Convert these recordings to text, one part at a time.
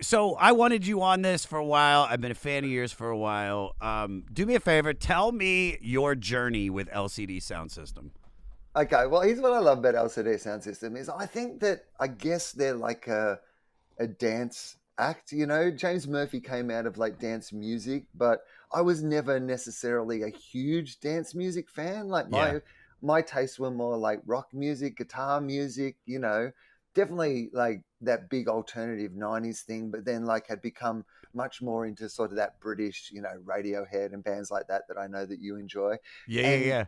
So I wanted you on this for a while. I've been a fan of yours for a while. Do me a favor. Tell me your journey with LCD Soundsystem. Okay, well, here's what I love about LCD Sound System is I think that I guess they're like a dance act. James Murphy came out of like dance music, but I was never necessarily a huge dance music fan. Like Yeah. my tastes were more like rock music, guitar music, definitely like that big alternative 90s thing, but then like had become much more into sort of that British, Radiohead and bands like that I know that you enjoy. Yeah, yeah, And yeah.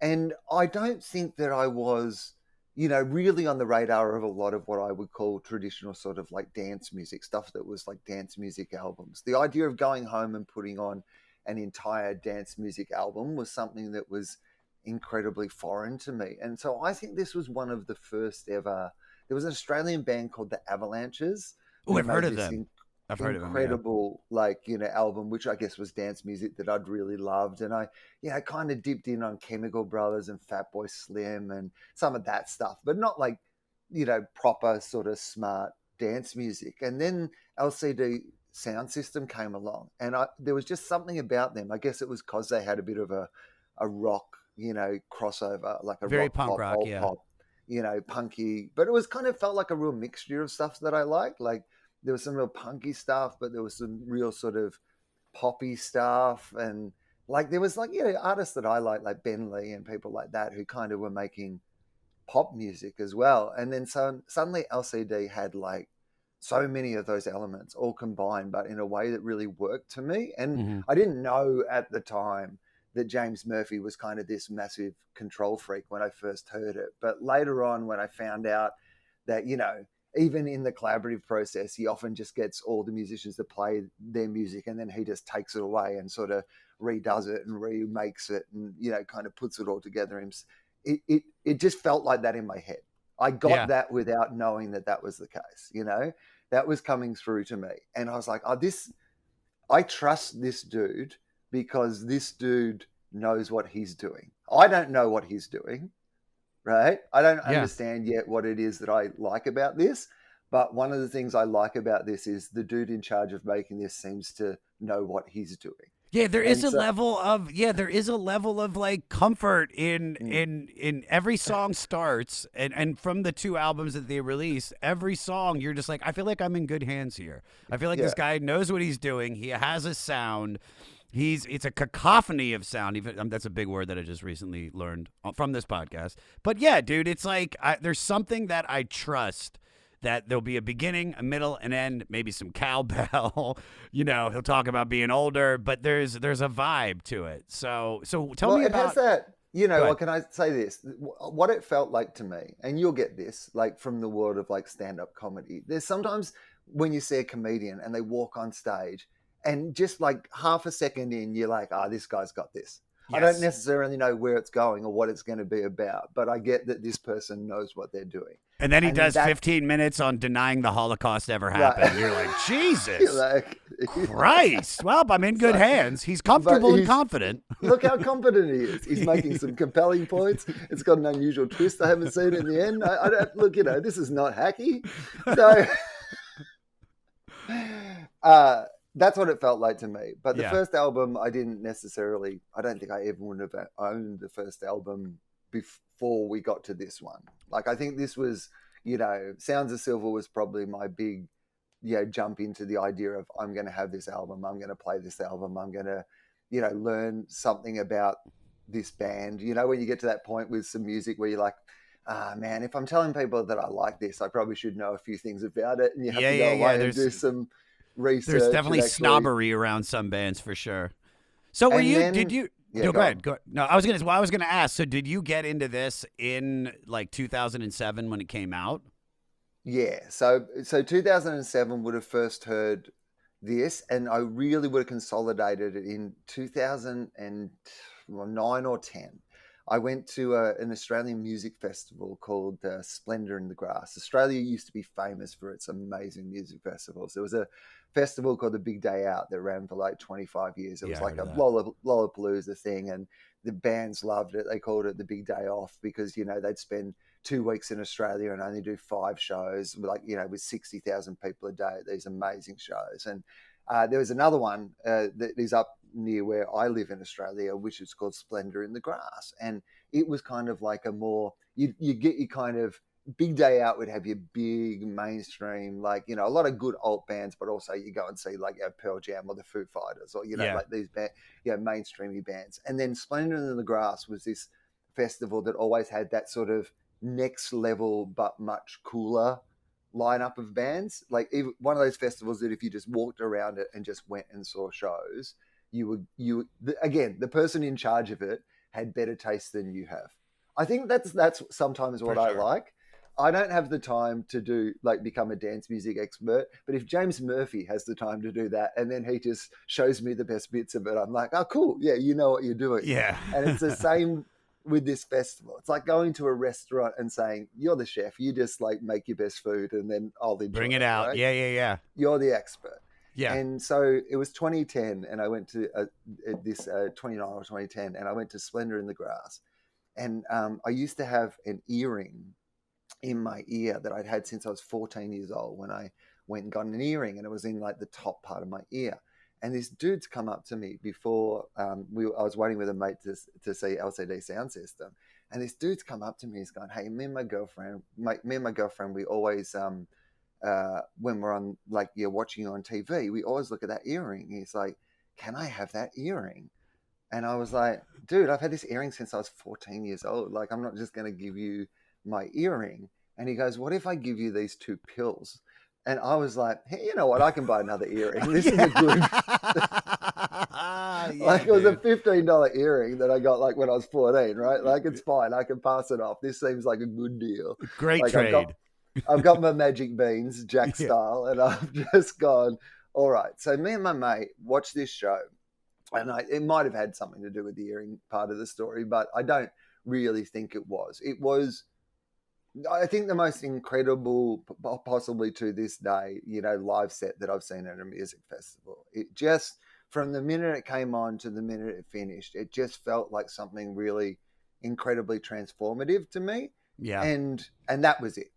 and I don't think that I was, really on the radar of a lot of what I would call traditional sort of like dance music stuff that was like dance music albums. The idea of going home and putting on an entire dance music album was something that was incredibly foreign to me. And so I think this was one of the first ever. There was an Australian band called the Avalanches Oh, who I've heard made of this them. I've heard of them. Yeah. incredible like album, which I guess was dance music that I'd really loved. And I kind of dipped in on Chemical Brothers and Fatboy Slim and some of that stuff, but not like proper sort of smart dance music. And then LCD Sound System came along, and there was just something about them. I guess it was because they had a bit of a rock crossover, like a Very rock punk pop, rock. alt Yeah. pop, punky, but it was kind of felt like a real mixture of stuff that I liked. Like there was some real punky stuff, but there was some real sort of poppy stuff. And like there was like, artists that I like Ben Lee and people like that who kind of were making pop music as well. And then suddenly LCD had like so many of those elements all combined, but in a way that really worked to me. And Hmm. I didn't know at the time that James Murphy was kind of this massive control freak when I first heard it. But later on, when I found out that, even in the collaborative process, he often just gets all the musicians to play their music and then he just takes it away and sort of redoes it and remakes it and, kind of puts it all together. It just felt like that in my head. I got Yeah. that without knowing that was the case, that was coming through to me. And I was like, oh, I trust this dude because this dude knows what he's doing. I don't know what he's doing, right? I don't Yeah. understand yet what it is that I like about this. But one of the things I like about this is the dude in charge of making this seems to know what he's doing. Yeah, And so, there is a level of like comfort in mm, in every song starts and from the two albums that they release, every song you're just like I feel like I'm in good hands here. I feel like yeah, this guy knows what he's doing. He has a sound. It's a cacophony of sound. Even that's a big word that I just recently learned from this podcast. But yeah, dude, it's like there's something that I trust that there'll be a beginning, a middle, an end, maybe some cowbell. He'll talk about being older, but there's a vibe to it. So tell well, me it has about. that, Go well, ahead. can I say this? What it felt like to me, and you'll get this, like from the world of like stand up comedy. There's sometimes when you see a comedian and they walk on stage and just like half a second in, you're like, ah, this guy's got this. I don't Yes. necessarily know where it's going or what it's going to be about, but I get that this person knows what they're doing. And then he And does that, 15 minutes on denying the Holocaust ever happened. right. And you're like, You're Jesus like, Christ. Well, I'm in it's good like, hands. He's but comfortable and he's, confident. look how competent he is. He's making some compelling points. It's got an unusual twist I haven't seen in the end. I don't look, this is not hacky. So that's what it felt like to me. But the Yeah. first album, I don't think I ever would have owned the first album before we got to this one. Like, I think this was, Sounds of Silver was probably my big, jump into the idea of I'm going to have this album. I'm going to play this album. I'm going to, learn something about this band. When you get to that point with some music where you're like, ah, man, if I'm telling people that I like this, I probably should know a few things about it. And you have Yeah, to yeah, go yeah. away and do some There's research and definitely actually, snobbery around some bands for sure. So were and you? Did then, you? yeah, No, go go on. ahead. Go. No, I was gonna ask. So did you get into this in like 2007 when it came out? Yeah. So 2007 would have first heard this, and I really would have consolidated it in 2009 or 10. I went to an Australian music festival called Splendor in the Grass. Australia used to be famous for its amazing music festivals. There was a festival called the Big Day Out that ran for like 25 years. It Yeah, was I like heard of a that. Lollapalooza thing, and the bands loved it. They called it the Big Day Off because, they'd spend 2 weeks in Australia and only do 5 shows, like, you know, with 60,000 people a day at these amazing shows. And there was another one that is up near where I live in Australia, which is called Splendor in the Grass. And it was kind of like a more, you get your kind of big day out would have your big mainstream, like, you know, a lot of good alt bands, but also you go and see like Pearl Jam or the Foo Fighters or, you know, like these mainstreamy bands. And then Splendor in the Grass was this festival that always had that sort of next level but much cooler lineup of bands. Like even one of those festivals that if you just walked around it and just went and saw shows, again, the person in charge of it had better taste than you have. I think that's sometimes what I like. I don't have the time to become a dance music expert, but if James Murphy has the time to do that and then he just shows me the best bits of it, I'm like, oh, cool. Yeah, you know what you're doing. Yeah. And it's the same with this festival. It's like going to a restaurant and saying, you're the chef, you just like make your best food and then I'll enjoy Bring it out. Right? Yeah. You're the expert. Yeah. And so it was 2010 and I went to this 29 or 2010 and I went to Splendor in the Grass. And I used to have an earring in my ear that I'd had since I was 14 years old when I went and got an earring, and it was in like the top part of my ear. And this dude's come up to me before I was waiting with a mate to see LCD Soundsystem. And this dude's come up to me, he's going, hey, me and my girlfriend, we always, when we're on, like, you're watching on TV, we always look at that earring. He's like, can I have that earring? And I was like, dude, I've had this earring since I was 14 years old. Like, I'm not just going to give you my earring. And he goes, what if I give you these 2 pills? And I was like, hey, you know what? I can buy another earring. This is a good, like, it was a $15 earring that I got like when I was 14, right? Like, it's fine. I can pass it off. This seems like a good deal. Great like, trade. I've got my magic beans, Jack style, and I've just gone, all right. So me and my mate watched this show. And it might have had something to do with the earring part of the story, but I don't really think it was. It was, I think, the most incredible, possibly to this day, you know, live set that I've seen at a music festival. It just, from the minute it came on to the minute it finished, it just felt like something really incredibly transformative to me. Yeah. And that was it.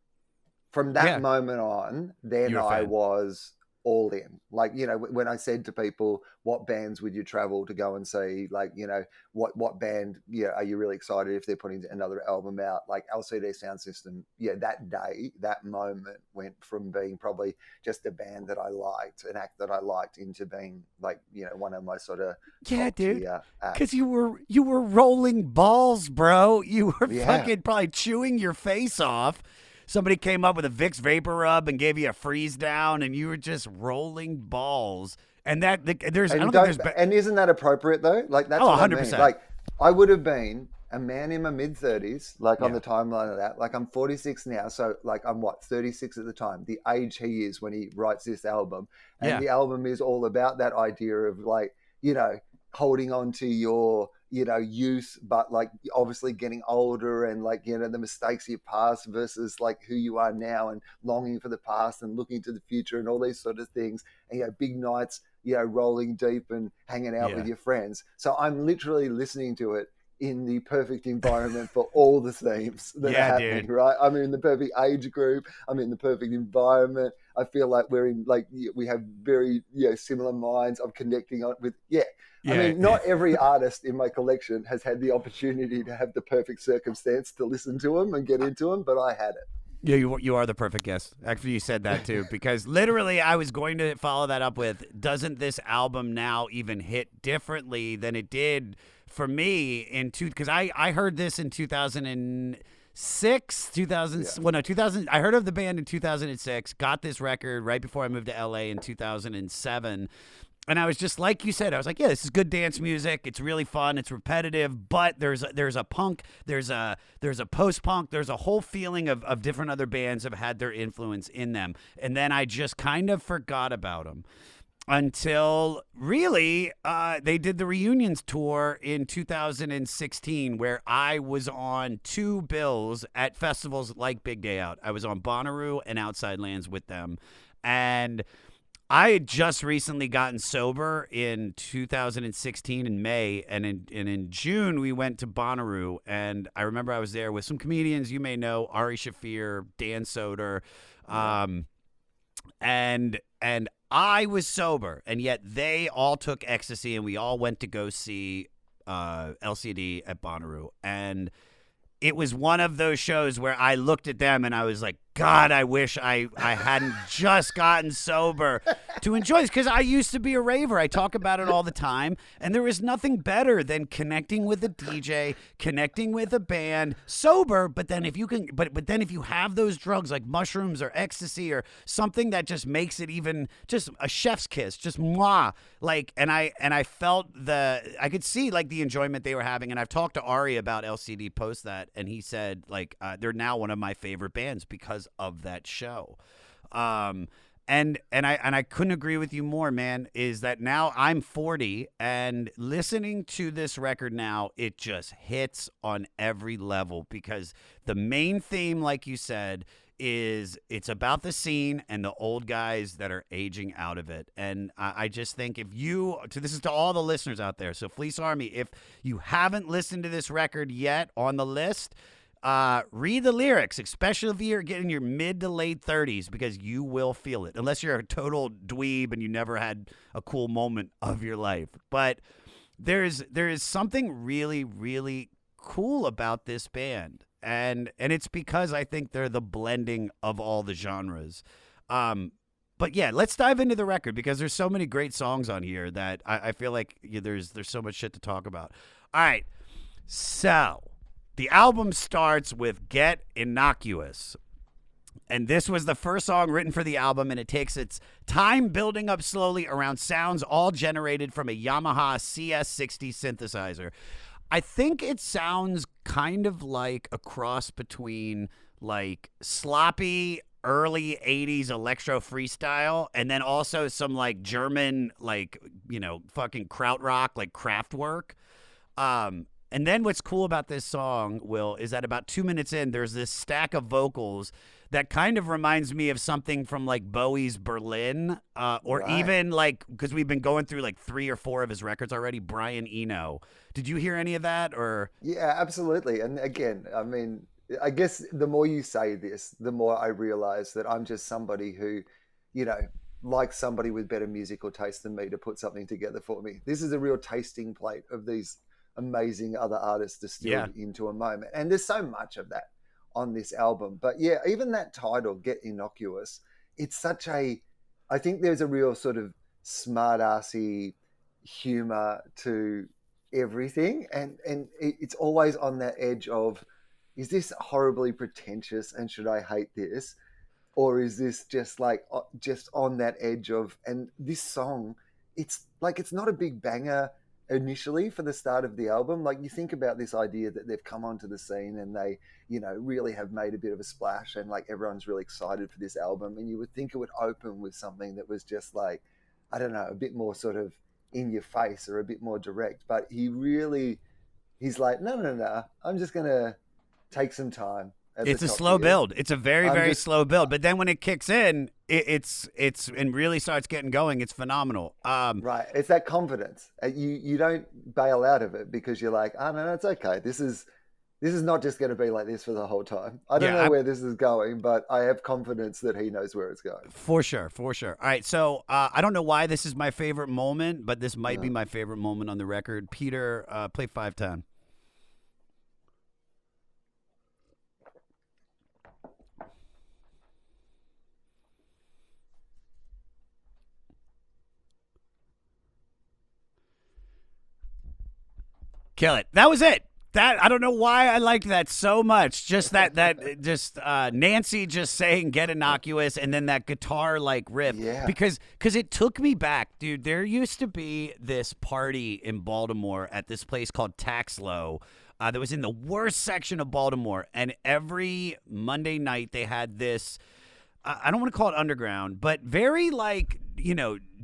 From that moment on, then I was all in. Like, you know, when I said to people, what bands would you travel to go and see? Like, you know, what band, are you really excited if they're putting another album out? Like LCD Soundsystem, that day, that moment went from being probably just a band that I liked, an act that I liked, into being like, you know, one of my sort of dude. Because you were rolling balls, bro. You were fucking probably chewing your face off. Somebody came up with a Vicks Vapor Rub and gave you a freeze down, and you were just rolling balls. And that there's, I don't think there's, and isn't that appropriate though? Like, that's 100%. I mean. Like, I would have been a man in my mid-30s, like on the timeline of that. Like, I'm 46 now, so like I'm 36 at the time, the age he is when he writes this album, and the album is all about that idea of, like, you know, holding on to your, you know, youth, but like obviously getting older, and like, you know, the mistakes of your past versus like who you are now, and longing for the past and looking to the future and all these sort of things. And, you know, big nights, you know, rolling deep and hanging out with your friends. So I'm literally listening to it in the perfect environment for all the themes that are happening, dude. Right? I'm in the perfect age group. I'm in the perfect environment. I feel like we're in, like, we have very, similar minds. I'm connecting on with, I mean, not every artist in my collection has had the opportunity to have the perfect circumstance to listen to them and get into them, but I had it. Yeah, you are the perfect guest. Actually, you said that too, because literally I was going to follow that up with, doesn't this album now even hit differently than it did for me because I heard this in 2006, 2000. I heard of the band in 2006, got this record right before I moved to LA in 2007. And I was just, like you said, I was like, yeah, this is good dance music. It's really fun. It's repetitive, but there's a punk, there's a post-punk, there's a whole feeling of different other bands have had their influence in them. And then I just kind of forgot about them until really they did the Reunions tour in 2016, where I was on 2 bills at festivals like Big Day Out. I was on Bonnaroo and Outside Lands with them. And I had just recently gotten sober in 2016 in May, and in June we went to Bonnaroo, and I remember I was there with some comedians you may know, Ari Shaffir, Dan Soder, and I was sober, and yet they all took ecstasy, and we all went to go see LCD at Bonnaroo, and it was one of those shows where I looked at them and I was like, God, I wish I hadn't just gotten sober to enjoy this, because I used to be a raver. I talk about it all the time, and there is nothing better than connecting with a DJ, connecting with a band, sober. But then if you can, but then if you have those drugs like mushrooms or ecstasy or something that just makes it even just a chef's kiss, just mwah, like. And I felt I could see like the enjoyment they were having, and I've talked to Ari about LCD post that, and he said like they're now one of my favorite bands because of that show. And I couldn't agree with you more, man. Is that now I'm 40 and listening to this record now, it just hits on every level, because the main theme, like you said, is it's about the scene and the old guys that are aging out of it. And I just think this is to all the listeners out there. So Fleece Army, if you haven't listened to this record yet on the list, read the lyrics, especially if you're getting your mid to late 30s, because you will feel it, unless you're a total dweeb and you never had a cool moment of your life. But there is something really, really cool about this band, and it's because I think they're the blending of all the genres. But yeah, let's dive into the record, because there's so many great songs on here that I feel like there's so much shit to talk about. All right, so the album starts with Get Innocuous. And this was the first song written for the album, and it takes its time building up slowly around sounds all generated from a Yamaha CS60 synthesizer. I think it sounds kind of like a cross between like sloppy early 80s electro freestyle and then also some like German like, fucking krautrock, like Kraftwerk. And then what's cool about this song, Will, is that about 2 minutes in, there's this stack of vocals that kind of reminds me of something from like Bowie's Berlin, or right. Even like, because we've been going through like 3 or 4 of his records already, Brian Eno. Did you hear any of that? Or yeah, absolutely. And again, I mean, I guess the more you say this, the more I realize that I'm just somebody who, likes somebody with better musical taste than me to put something together for me. This is a real tasting plate of these amazing other artists distilled into a moment. And there's so much of that on this album. But yeah, even that title, Get Innocuous, it's such I think there's a real sort of smart-assy humor to everything. And it's always on that edge of, is this horribly pretentious and should I hate this? Or is this just on that edge of, and this song, it's not a big banger initially for the start of the album. Like, you think about this idea that they've come onto the scene and they, really have made a bit of a splash, and like everyone's really excited for this album, and you would think it would open with something that was just like, I don't know, a bit more sort of in your face or a bit more direct. But he's like, no, I'm just gonna take some time. It's a slow build. It's a very, very slow build. But then when it kicks in, it's and really starts getting going, it's phenomenal. Right. It's that confidence. You don't bail out of it because you're like, oh, no, it's okay. This is not just going to be like this for the whole time. I don't know where this is going, but I have confidence that he knows where it's going. For sure. All right. So I don't know why this is my favorite moment, but this might be my favorite moment on the record. Peter, play 510. Kill it. That was it. That, I don't know why I liked that so much. Just that Nancy just saying Get Innocuous, and then that guitar like riff. Yeah. Because it took me back, dude. There used to be this party in Baltimore at this place called Taxlow that was in the worst section of Baltimore, and every Monday night they had this, I don't want to call it underground, but very like,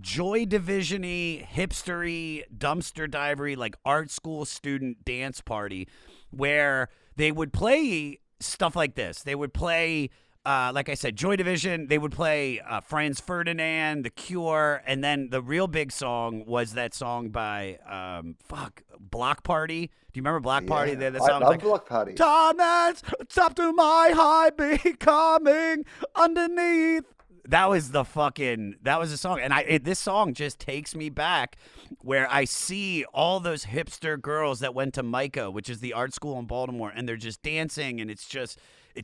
Joy Division-y, hipstery, dumpster divery, like art school student dance party where they would play stuff like this. They would play like I said, Joy Division, they would play Franz Ferdinand, The Cure, and then the real big song was that song by Block Party. Do you remember Block Party? Yeah, The I song was love like, Block Party. "Time that's up to my high becoming underneath." That was the song, and this song just takes me back where I see all those hipster girls that went to MICA, which is the art school in Baltimore, and they're just dancing, and it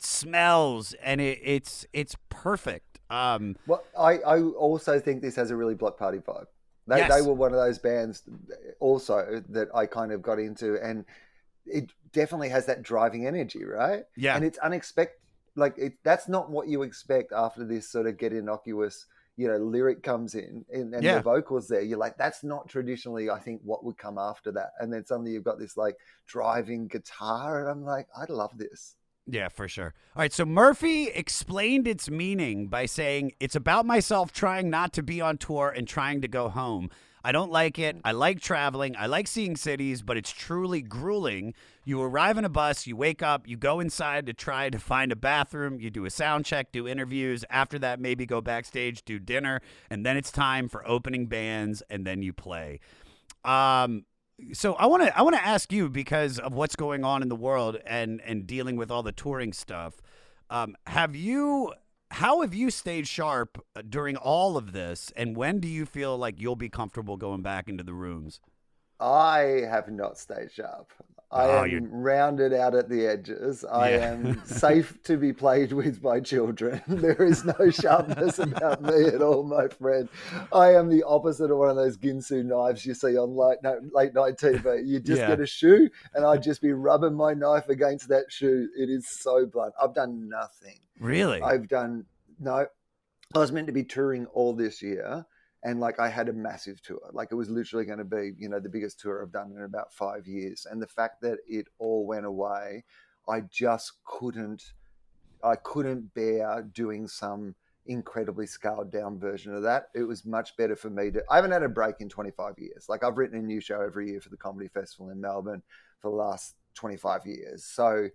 smells, and it's perfect. Well, I also think this has a really Block Party vibe. They Yes. were one of those bands also that I kind of got into, and it definitely has that driving energy, right? Yeah. And it's unexpected. Like that's not what you expect after this sort of get innocuous, lyric comes in and Yeah. the vocals there. You're like, that's not traditionally, I think, what would come after that. And then suddenly you've got this like driving guitar, and I'm like, I love this. Yeah, for sure. All right, so Murphy explained its meaning by saying, "It's about myself trying not to be on tour and trying to go home. I don't like it. I like traveling. I like seeing cities, but it's truly grueling. You arrive in a bus, you wake up, you go inside to try to find a bathroom, you do a sound check, do interviews. After that, maybe go backstage, do dinner, and then it's time for opening bands, and then you play." So I want to ask you, because of what's going on in the world and dealing with all the touring stuff. How have you stayed sharp during all of this, and when do you feel like you'll be comfortable going back into the rooms? I have not stayed sharp. I Oh, am rounded out at the edges. I am safe to be played with by children. There is no sharpness about me at all, my friend. I am the opposite of one of those Ginsu knives you see on late night TV. You just get a shoe, and I'd just be rubbing my knife against that shoe. It is so blunt. I've done nothing. Really? No. I was meant to be touring all this year. And like I had a massive tour, like it was literally going to be, the biggest tour I've done in about 5 years. And the fact that it all went away, I just couldn't bear doing some incredibly scaled down version of that. It was much better for me I haven't had a break in 25 years. Like I've written a new show every year for the Comedy Festival in Melbourne for the last 25 years. So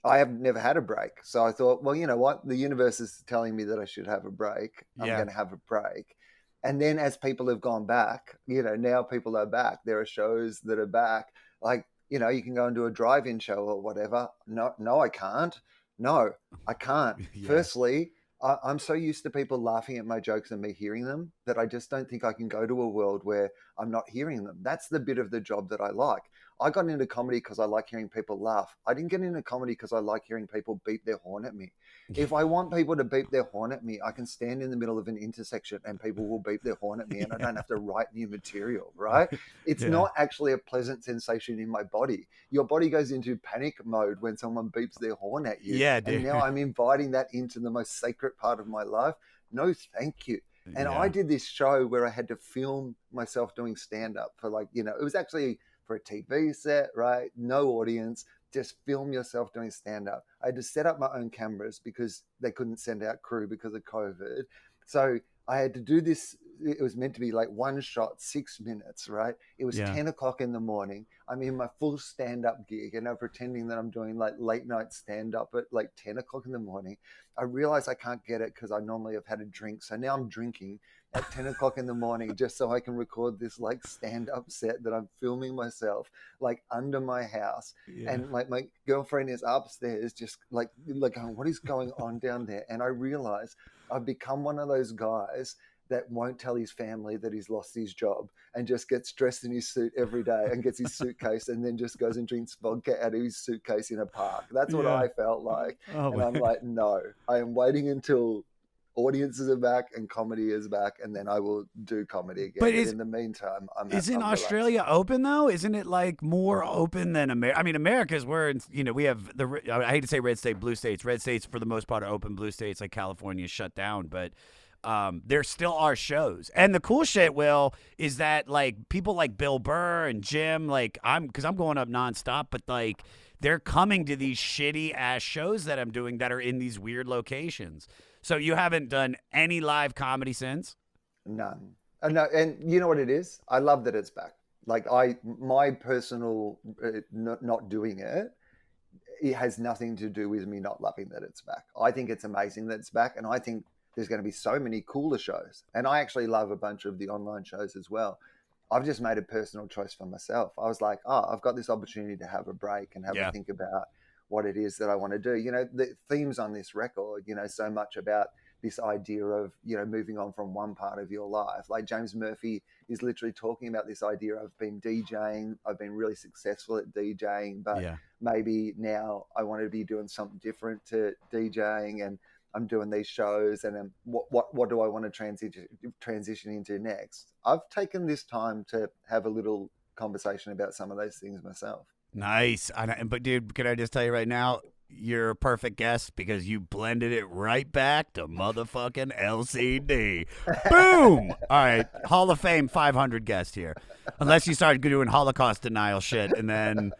I have never had a break. So I thought, well, you know what? The universe is telling me that I should have a break. I'm going to have a break. And then as people have gone back, now people are back. There are shows that are back. Like, you can go and do a drive-in show or whatever. No, I can't. No, I can't. Firstly, I'm so used to people laughing at my jokes and me hearing them that I just don't think I can go to a world where I'm not hearing them. That's the bit of the job that I like. I got into comedy because I like hearing people laugh. I didn't get into comedy because I like hearing people beep their horn at me. If I want people to beep their horn at me, I can stand in the middle of an intersection and people will beep their horn at me, and I don't have to write new material, right? It's not actually a pleasant sensation in my body. Your body goes into panic mode when someone beeps their horn at you. Yeah, dude. And now I'm inviting that into the most sacred part of my life. No, thank you. And I did this show where I had to film myself doing stand-up for it was actually for a TV set, right? No audience. Just film yourself doing stand-up. I had to set up my own cameras because they couldn't send out crew because of COVID. So I had to do this. It was meant to be like one shot, 6 minutes, right? It was 10 o'clock in the morning. I'm in my full stand-up gig and I'm pretending that I'm doing like late night stand-up at like 10 o'clock in the morning. I realize I can't get it because I normally have had a drink. So now I'm drinking at 10 o'clock in the morning just so I can record this like stand-up set that I'm filming myself like under my house. And like my girlfriend is upstairs just like going, what is going on down there? And I realize I've become one of those guys that won't tell his family that he's lost his job and just gets dressed in his suit every day and gets his suitcase and then just goes and drinks vodka out of his suitcase in a park. That's what I felt like. And I'm like, no, I am waiting until audiences are back and comedy is back, and then I will do comedy again. But in the meantime, Isn't Australia open though? Isn't it like more open than America? I mean, America's where we have I hate to say red state, blue states. Red states for the most part are open. Blue states like California is shut down, but there still are shows. And the cool shit, Will, is that like people like Bill Burr and Jim, like I'm going up nonstop, but like they're coming to these shitty ass shows that I'm doing that are in these weird locations. So you haven't done any live comedy since? None. No, and you know what it is? I love that it's back. Like my personal not doing it it has nothing to do with me not loving that it's back. I think it's amazing that it's back, and I think there's going to be so many cooler shows. And I actually love a bunch of the online shows as well. I've just made a personal choice for myself. I was like, oh, I've got this opportunity to have a break and have a think about what it is that I want to do. You know, the themes on this record, you know, so much about this idea of, you know, moving on from one part of your life. Like James Murphy is literally talking about this idea of been DJing. I've been really successful at DJing, but maybe now I want to be doing something different to DJing, and I'm doing these shows, and what do I want to transition into next? I've taken this time to have a little conversation about some of those things myself. Nice. But dude, can I just tell you right now, you're a perfect guest because you blended it right back to motherfucking LCD. Boom! All right, Hall of Fame 500 guest here. Unless you start doing Holocaust denial shit, and then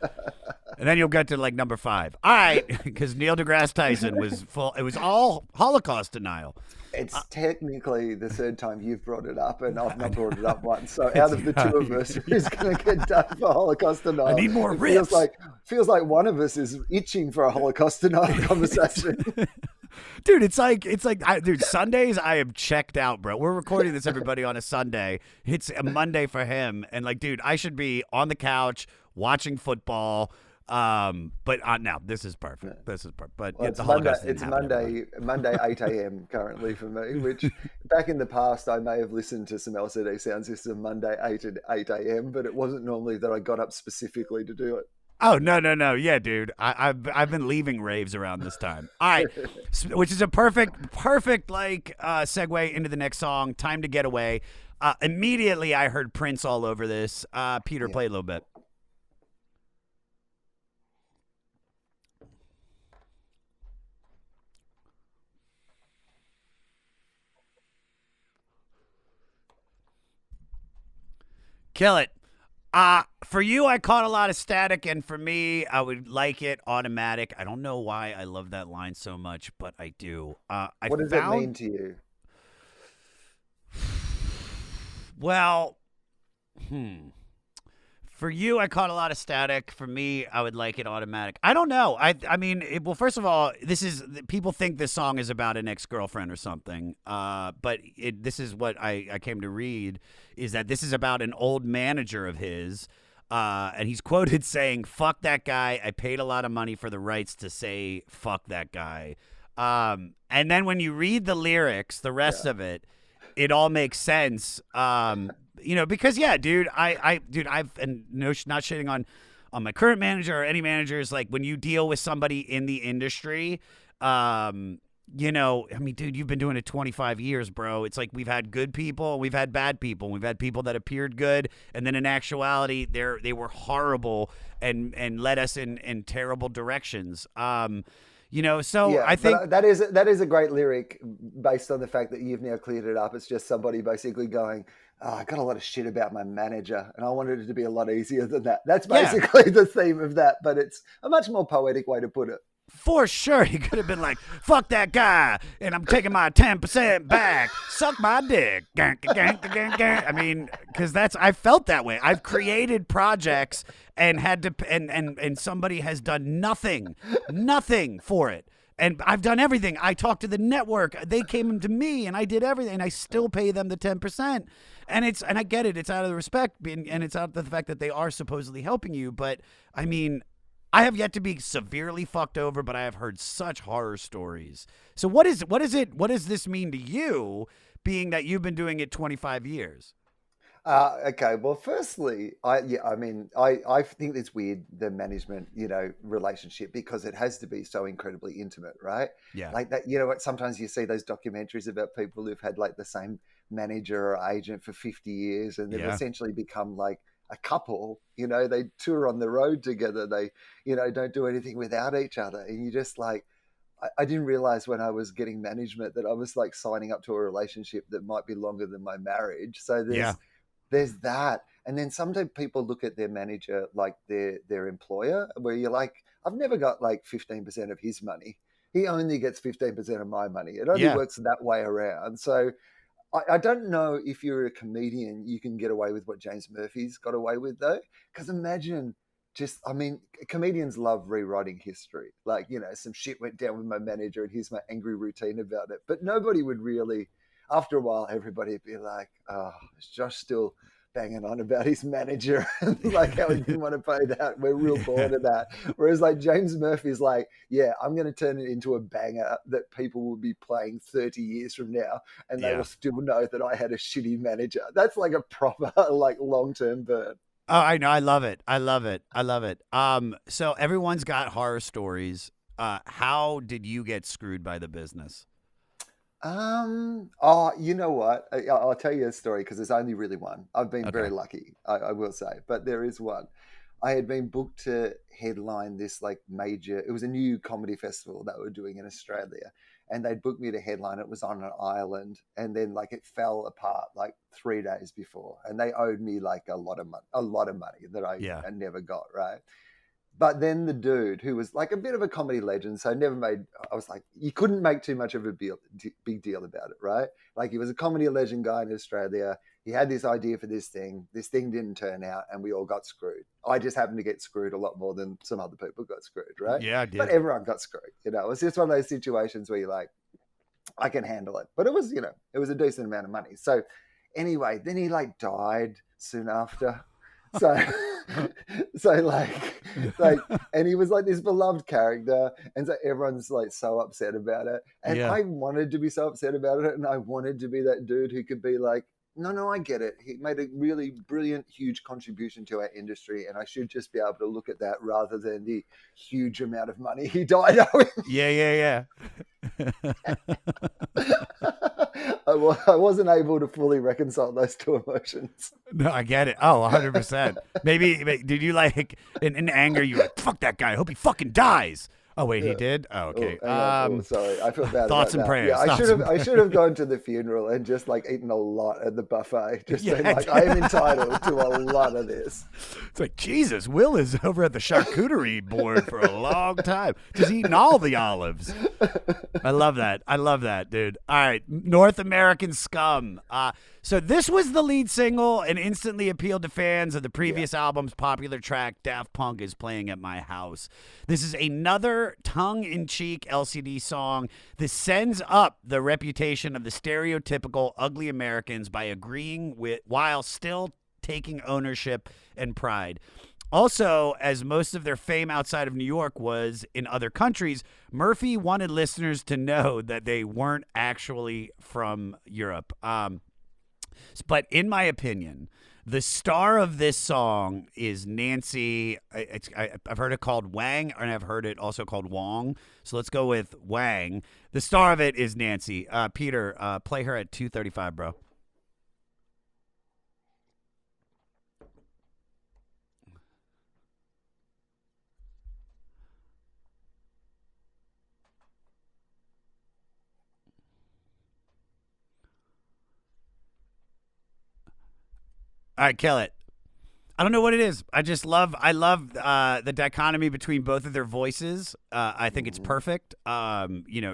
you'll get to like number 5. All right, because Neil deGrasse Tyson was full. It was all Holocaust denial. It's technically the third time you've brought it up, and I've not brought it up once. So out of the two of us, who's going to get done for Holocaust denial? I need more riffs. Feels like one of us is itching for a Holocaust denial conversation. Dude, it's like, dude, Sundays I am checked out, bro. We're recording this, everybody, on a Sunday. It's a Monday for him, and like, dude, I should be on the couch watching football. But now this is perfect. This is perfect. But well, it's Monday 8 a.m. currently for me, which back in the past I may have listened to some LCD Soundsystem Monday 8 a.m., but it wasn't normally that I got up specifically to do it. Oh, no. Yeah, dude. I've been leaving raves around this time. All right. Which is a perfect like segue into the next song, Time to Get Away. Immediately I heard Prince all over this. Peter, play a little bit. Kill it. For you, I caught a lot of static, and for me, I would like it automatic. I don't know why I love that line so much, but I do. What does it mean to you? Well, for you, I caught a lot of static. For me, I would like it automatic. I don't know. I mean, well, first of all, people think this song is about an ex-girlfriend or something. But this is what I came to read, is that this is about an old manager of his. And he's quoted saying, "Fuck that guy. I paid a lot of money for the rights to say fuck that guy." And then when you read the lyrics, the rest of it all makes sense. You know, because dude, not shitting on my current manager or any managers. Like, when you deal with somebody in the industry, you know, I mean, dude, you've been doing it 25 years, bro. It's like, we've had good people, we've had bad people, we've had people that appeared good, and then in actuality, they were horrible and led us in terrible directions. You know, so I think that is a great lyric based on the fact that you've now cleared it up. It's just somebody basically going, I got a lot of shit about my manager, and I wanted it to be a lot easier than that. That's basically the theme of that, but it's a much more poetic way to put it. For sure, he could have been like, "Fuck that guy, and I'm taking my 10% back. Suck my dick." I mean, because I felt that way. I've created projects and had to, and somebody has done nothing for it. And I've done everything. I talked to the network. They came to me, and I did everything. And I still pay them the 10%. And I get it. It's out of the respect, and it's out of the fact that they are supposedly helping you. But I mean, I have yet to be severely fucked over, but I have heard such horror stories. So what does this mean to you, being that you've been doing it 25 years? Okay. Well, firstly, I think it's weird, the management, relationship, because it has to be so incredibly intimate, right? Yeah. Like that, you know what? Sometimes you see those documentaries about people who've had like the same manager or agent for 50 years, and they've essentially become like a couple. You know, they tour on the road together. They, don't do anything without each other, and you just like. I didn't realize when I was getting management that I was like signing up to a relationship that might be longer than my marriage. So there's that. And then sometimes people look at their manager like their employer, where you're like, I've never got like 15% of his money. He only gets 15% of my money. It only works that way around. So I don't know if you're a comedian, you can get away with what James Murphy's got away with, though. Because imagine just, I mean, comedians love rewriting history. Like, you know, some shit went down with my manager and here's my angry routine about it. But nobody would really, after a while, everybody would be like, oh, is Josh still banging on about his manager and like how he didn't want to pay that? We're real bored of that. Whereas like James Murphy's like, yeah, I'm going to turn it into a banger that people will be playing 30 years from now and they will still know that I had a shitty manager. That's like a proper like long-term burn. Oh, I know. I love it. I love it. I love it. So everyone's got horror stories. How did you get screwed by the business? Oh, you know what? I'll tell you a story because there's only really one. I've been very lucky, I will say, but there is one. I had been booked to headline this like major, it was a new comedy festival that we were doing in Australia. And they'd booked me to headline. It was on an island. And then like it fell apart like 3 days before. And they owed me like a lot of money that I never got, right? But then the dude who was like a bit of a comedy legend, so I was like, you couldn't make too much of a big deal about it, right? Like he was a comedy legend guy in Australia. He had this idea for this thing. This thing didn't turn out and we all got screwed. I just happened to get screwed a lot more than some other people got screwed, right? Yeah, I did. But everyone got screwed, you know. It was just one of those situations where you're like, I can handle it. But it was, you know, it was a decent amount of money. So anyway, then he like died soon after. So, like, and he was like this beloved character, and so everyone's like so upset about it. And I wanted to be so upset about it, and I wanted to be that dude who could be like, no, I get it. He made a really brilliant, huge contribution to our industry, and I should just be able to look at that rather than the huge amount of money he died owing. Yeah. I wasn't able to fully reconcile those two emotions. No, I get it. Oh, 100%. Maybe did you like in anger? You were like, fuck that guy. I hope he fucking dies. Oh wait, he did. Oh, okay. Sorry, I feel bad. Thoughts and that. prayers. Yeah, I should have gone to the funeral and just like eaten a lot at the buffet. Just been like, I am entitled to a lot of this. It's like Jesus. Will is over at the charcuterie board for a long time, just eating all the olives. I love that, dude. All right, North American Scum. So this was the lead single and instantly appealed to fans of the previous album's popular track, Daft Punk is Playing at My House. This is another tongue-in-cheek LCD song that sends up the reputation of the stereotypical ugly Americans by agreeing with, while still taking ownership and pride. Also, as most of their fame outside of New York was in other countries, Murphy wanted listeners to know that they weren't actually from Europe. But in my opinion, the star of this song is Nancy. I've heard it called Wang, and I've heard it also called Wong. So let's go with Wang. The star of it is Nancy. Peter, play her at 2:35, bro. All right, kill it. I don't know what it is. I love the dichotomy between both of their voices. I think it's perfect.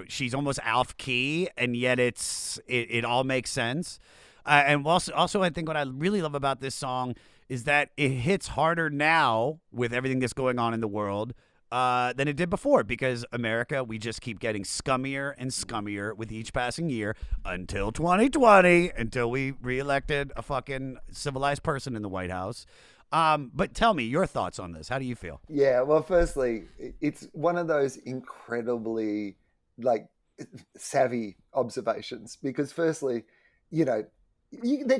She's almost Alf key, and yet it all makes sense. And also, I think what I really love about this song is that it hits harder now with everything that's going on in the world than it did before, because America, we just keep getting scummier and scummier with each passing year until 2020, until we reelected a fucking civilized person in the White House. But tell me your thoughts on this. How do you feel? Yeah, well, firstly, it's one of those incredibly like savvy observations, because firstly, there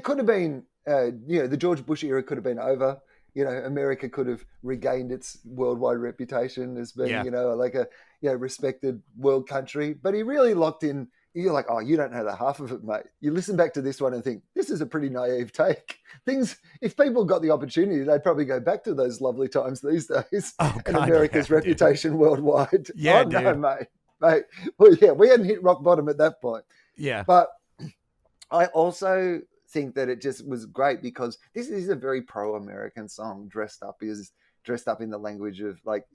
could have been, the George Bush era could have been over. America could have regained its worldwide reputation as being, like a respected world country. But he really locked in. You're like, oh, you don't know the half of it, mate. You listen back to this one and think, this is a pretty naive take. If people got the opportunity, they'd probably go back to those lovely times these days. Oh, and America's reputation worldwide. Yeah, no, mate. Well, yeah, we hadn't hit rock bottom at that point. Yeah. But I also think that it just was great because this is a very pro-American song dressed up in the language of, like,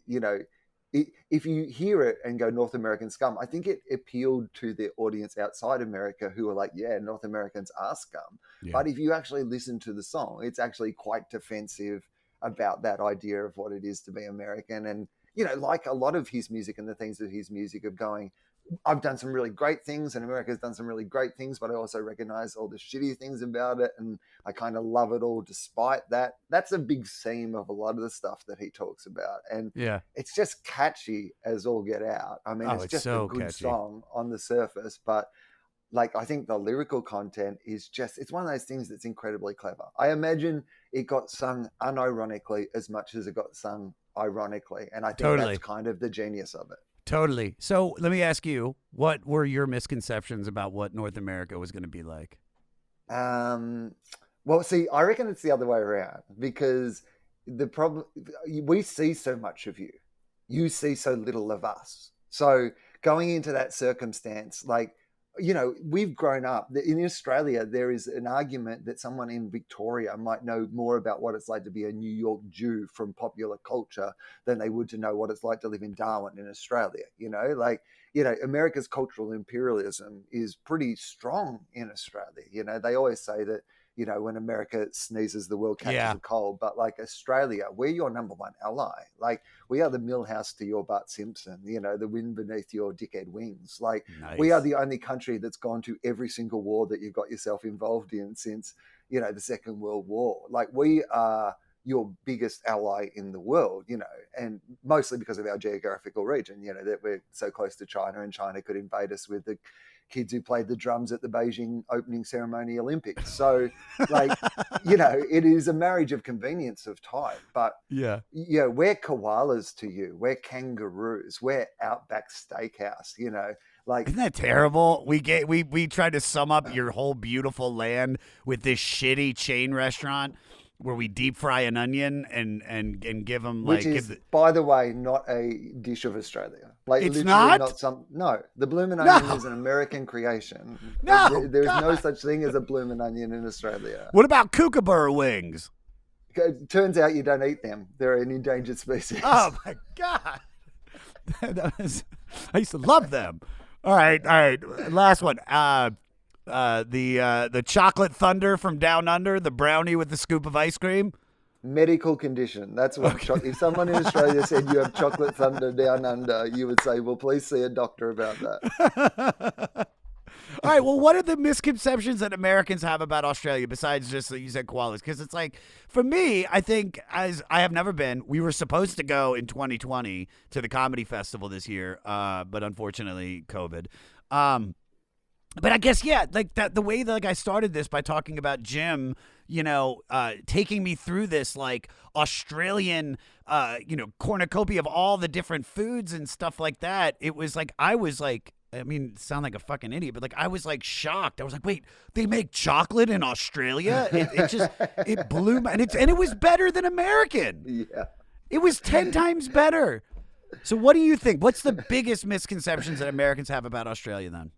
if you hear it and go North American scum, I think it appealed to the audience outside America who are like, yeah, North Americans are scum. Yeah. But if you actually listen to the song, it's actually quite defensive about that idea of what it is to be American. And, you know, like a lot of his music and the things of his music of going, I've done some really great things and America's done some really great things, but I also recognize all the shitty things about it. And I kind of love it all despite that. That's a big theme of a lot of the stuff that he talks about. And Yeah. it's just catchy as all get out. I mean, it's just so a good catchy song on the surface, but like, I think the lyrical content is just, it's one of those things that's incredibly clever. I imagine it got sung unironically as much as it got sung ironically. And I think that's kind of the genius of it. Totally. So let me ask you, what were your misconceptions about what North America was going to be like? Well, see, I reckon it's the other way around, because the problem, we see so much of you. You see so little of us. So going into that circumstance, like, you know, we've grown up in Australia. There is an argument that someone in Victoria might know more about what it's like to be a New York Jew from popular culture than they would to know what it's like to live in Darwin in Australia. You know, like, you know, America's cultural imperialism is pretty strong in Australia. You know, they always say that, you know, when America sneezes, the world catches a cold. But like Australia, we're your number one ally. Like, we are the Millhouse to your Bart Simpson, you know, the wind beneath your dickhead wings. Like, we are the only country that's gone to every single war that you've got yourself involved in since, you know, the Second World War. Like, we are your biggest ally in the world, you know, and mostly because of our geographical region, you know, that we're so close to China, and China could invade us with the kids who played the drums at the Beijing opening ceremony Olympics. So, like, you know, it is a marriage of convenience of type. But yeah, we're koalas to you. We're kangaroos. We're Outback Steakhouse. You know, like, isn't that terrible? We tried to sum up your whole beautiful land with this shitty chain restaurant where we deep fry an onion and give them, like, which is, by the way, not a dish of Australia. Like, it's literally not. No, the bloomin' onion is an American creation. No, there is no such thing as a bloomin' onion in Australia. What about kookaburra wings? It turns out you don't eat them. They're an endangered species. Oh my god, I used to love them. All right, last one. The chocolate thunder from down under, the brownie with the scoop of ice cream. Medical condition. That's what. Okay. If someone in Australia said you have chocolate thunder down under, you would say, well, please see a doctor about that. All right, well, what are the misconceptions that Americans have about Australia besides just that you said koalas? Because it's like, for me, I think, as I have never been, we were supposed to go in 2020 to the comedy festival this year, but unfortunately, COVID. But I guess, yeah, like that, the way that, like, I started this by talking about Jim, you know, taking me through this, like, Australian, you know, cornucopia of all the different foods and stuff like that. It was like, I was like, I mean, sound like a fucking idiot, but like, I was like shocked. I was like, wait, they make chocolate in Australia? It blew my, and it was better than American. Yeah. It was 10 times better. So what do you think? What's the biggest misconceptions that Americans have about Australia then?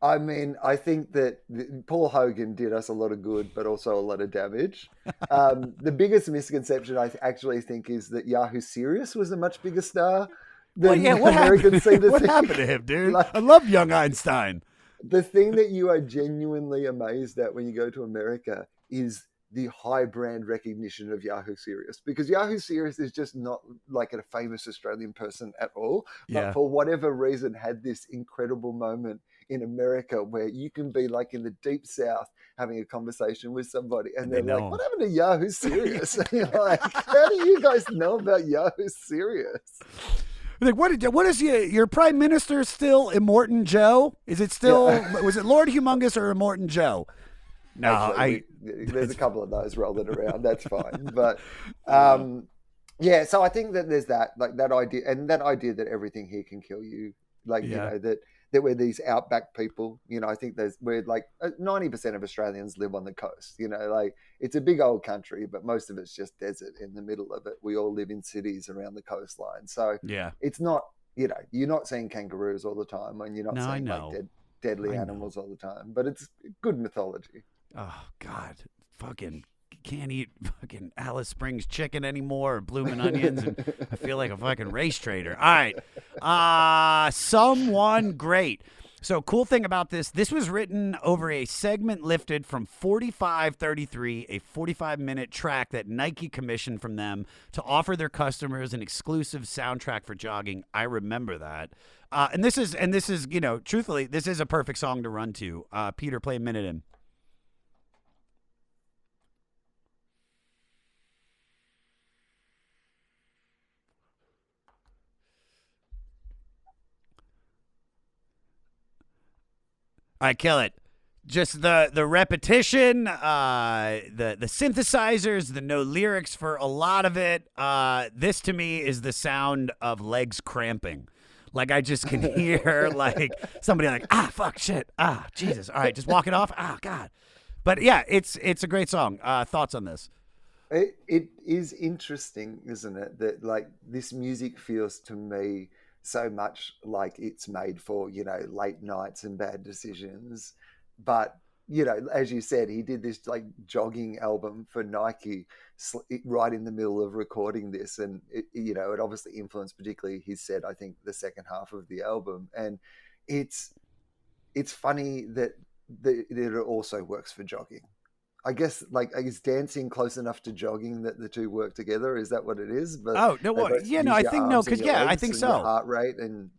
I mean, I think that Paul Hogan did us a lot of good, but also a lot of damage. The biggest misconception I actually think is that Yahoo Serious was a much bigger star than Americans seem to think. What happened to him, dude? Like, I love young Einstein. The thing that you are genuinely amazed at when you go to America is the high brand recognition of Yahoo Serious, because Yahoo Serious is just not like a famous Australian person at all, but for whatever reason had this incredible moment in America where you can be like in the deep south having a conversation with somebody and they're like, what happened to Yahoo Serious? And you're like, how do you guys know about Yahoo Serious? Like, what is your prime minister still Immortan Joe? Is it still, was it Lord Humongous or Immortan Joe? No, actually, there's a couple of those rolling around. That's fine. But yeah, so I think that there's that, like, that idea, and that idea that everything here can kill you. Like, you know, that we're these outback people. You know, I think we're like 90% of Australians live on the coast. You know, like, it's a big old country, but most of it's just desert in the middle of it. We all live in cities around the coastline. So it's not, you know, you're not seeing kangaroos all the time, and you're not seeing like deadly animals all the time, but it's good mythology. Oh God, fucking can't eat fucking Alice Springs chicken anymore or bloomin' onions, and I feel like a fucking race trader. All right, someone great. So, cool thing about this was written over a segment lifted from 4533, a 45-minute track that Nike commissioned from them to offer their customers an exclusive soundtrack for jogging. I remember that. And this is, truthfully, this is a perfect song to run to. Peter, play a minute in. I kill it. Just the repetition, the synthesizers, the no lyrics for a lot of it. This to me is the sound of legs cramping. Like I just can hear like somebody like fuck shit Jesus, all right, just walk it off, god. But yeah, it's a great song. Thoughts on this? It is interesting, isn't it, that like this music feels to me so much like it's made for, late nights and bad decisions. But, as you said, he did this like jogging album for Nike right in the middle of recording this. And, it obviously influenced particularly his set, I think, the second half of the album. And it's funny that it also works for jogging. I guess, like, is dancing close enough to jogging that the two work together? Is that what it is? But I think no, because I think so. Heart rate and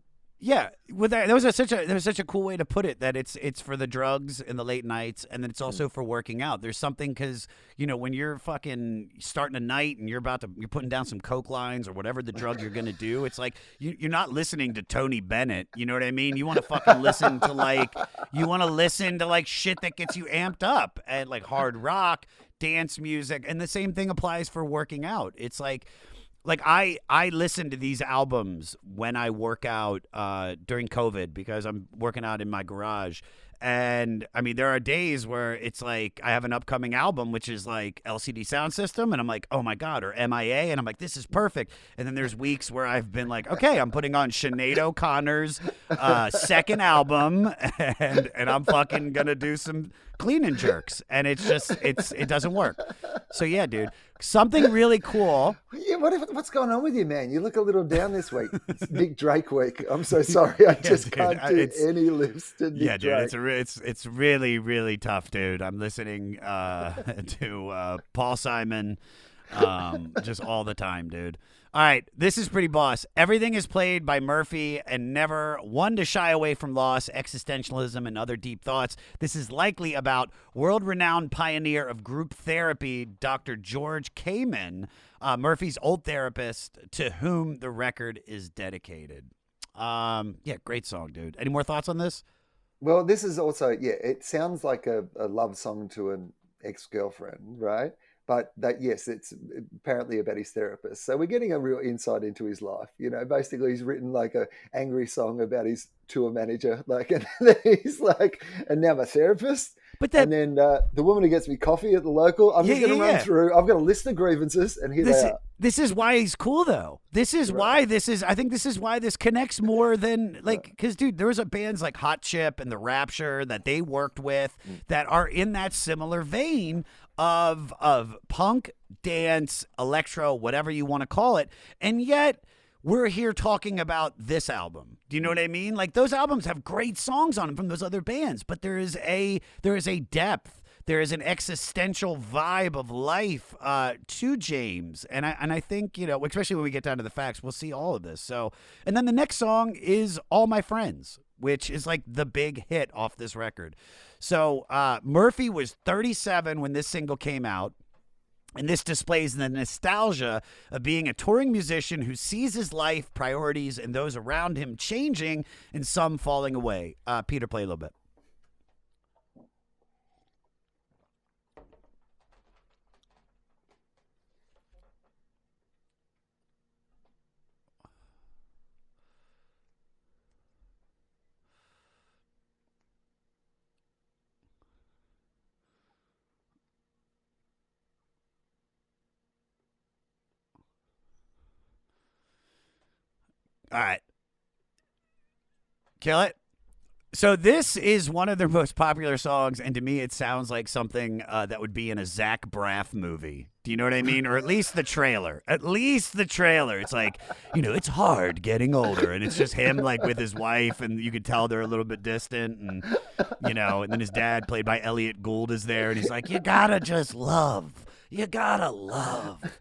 yeah, with that was such a cool way to put it, that it's for the drugs in the late nights, and then it's also for working out. There's something, because when you're fucking starting a night and you're putting down some coke lines or whatever the drug you're gonna do, it's like you're not listening to Tony Bennett. You know what I mean? You want to fucking listen to like shit that gets you amped up, and like hard rock, dance music, and the same thing applies for working out. It's like I listen to these albums when I work out during COVID, because I'm working out in my garage. And I mean, there are days where it's like I have an upcoming album, which is like LCD Soundsystem, and I'm like, oh my God, or MIA, and I'm like, this is perfect. And then there's weeks where I've been like, okay, I'm putting on Sinead O'Connor's second album, and I'm fucking gonna do some clean and jerks, and it doesn't work. So yeah, dude, something really cool. Yeah, what's going on with you, man? You look a little down this week. It's Nick Drake week. I'm so sorry, I just can't do any lifts to Nick Drake. It's really, really tough, dude. I'm listening to Paul Simon just all the time, dude. All right, this is pretty boss. Everything is played by Murphy and never one to shy away from loss, existentialism, and other deep thoughts. This is likely about world-renowned pioneer of group therapy, Dr. George Kamen, Murphy's old therapist, to whom the record is dedicated. Yeah, great song, dude. Any more thoughts on this? Well, this is also, it sounds like a love song to an ex-girlfriend, right? But that, yes, it's apparently about his therapist. So we're getting a real insight into his life. Basically he's written like a angry song about his tour manager, like, and then he's like, and now I'm a therapist. And then the woman who gets me coffee at the local, I'm just going to run through. I've got a list of grievances, and here they are. This is why he's cool, though. This is why I think this is why this connects more than, like, because, dude, there was bands like Hot Chip and The Rapture that they worked with that are in that similar vein of punk, dance, electro, whatever you want to call it. And yet we're here talking about this album. Do you know what I mean? Like, those albums have great songs on them from those other bands, but there is a depth. There is an existential vibe of life to James. And I think, especially when we get down to the facts, we'll see all of this. So, and then the next song is All My Friends, which is like the big hit off this record. So Murphy was 37 when this single came out. And this displays the nostalgia of being a touring musician who sees his life, priorities, and those around him changing and some falling away. Peter, play a little bit. All right. Kill it. So this is one of their most popular songs, and to me, it sounds like something that would be in a Zach Braff movie. Do you know what I mean? Or at least the trailer. At least the trailer. It's like, it's hard getting older, and it's just him like with his wife, and you could tell they're a little bit distant, and and then his dad, played by Elliot Gould, is there, and he's like, you gotta just love. You gotta love.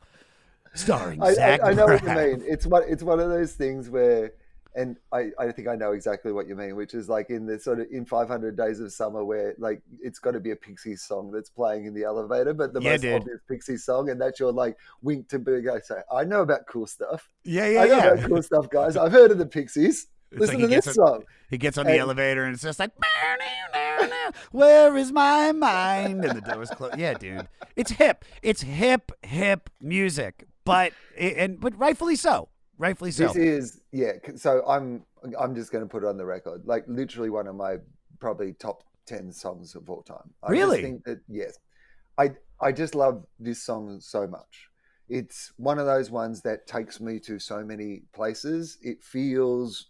Starring Zach I know Braff. what you mean. It's one of those things where, and I think I know exactly what you mean, which is like in the sort of in 500 Days of Summer, where like it's got to be a Pixies song that's playing in the elevator, but the most obvious Pixies song, and that's your like wink to big guy say, I know about cool stuff. I know about cool stuff, guys. I've heard of the Pixies. Listen to this song. He gets on the elevator and it's just like, where is my mind? And the door's closed. Yeah, dude. It's hip. It's hip music, but rightfully so. Rightfully so. This is, so I'm just going to put it on the record. Like literally one of my probably top 10 songs of all time. I really? Just think that, yes. I just love this song so much. It's one of those ones that takes me to so many places. It feels,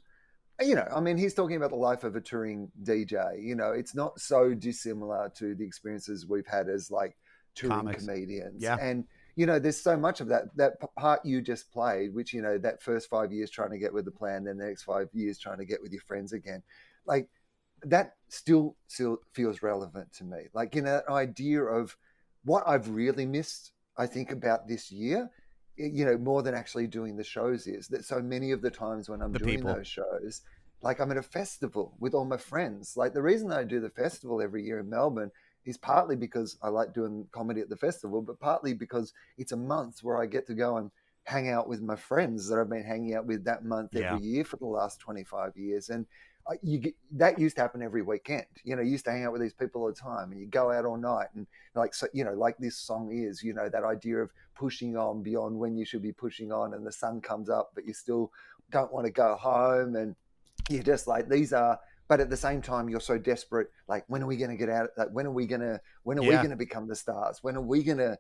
he's talking about the life of a touring DJ. It's not so dissimilar to the experiences we've had as like touring comedians. Yeah. And, there's so much of that part you just played, which, that first 5 years trying to get with the plan, then the next 5 years trying to get with your friends again. Like that still feels relevant to me. Like, that idea of what I've really missed, I think, about this year, more than actually doing the shows, is that so many of the times when I'm doing those shows, like I'm at a festival with all my friends. Like the reason I do the festival every year in Melbourne is partly because I like doing comedy at the festival, but partly because it's a month where I get to go and hang out with my friends that I've been hanging out with that month every year for the last 25 years. And that used to happen every weekend. You used to hang out with these people all the time, and you go out all night, and like this song is, that idea of pushing on beyond when you should be pushing on, and the sun comes up, but you still don't want to go home, and you're just like, but at the same time, you're so desperate. Like, when are we going to get out? Like, when are we going to become the stars? When are we going to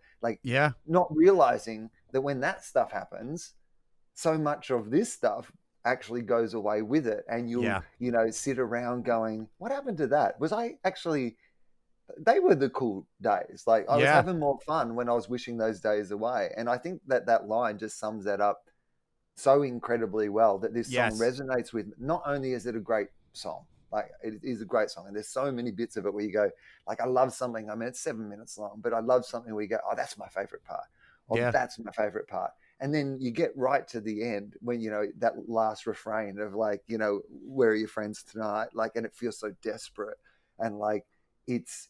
not realizing that when that stuff happens, so much of this stuff actually goes away with it, and you'll sit around going, what happened to that? Was I actually, they were the cool days. Like I was having more fun when I was wishing those days away. And I think that line just sums that up so incredibly well, that this song resonates with. Not only is it a great song, like it is a great song, and there's so many bits of it where you go, like, I love something, I mean, it's 7 minutes long, but I love something where you go, oh, that's my favorite part, or that's my favorite part. And then you get right to the end when, that last refrain of like, where are your friends tonight? Like, and it feels so desperate. And like, it's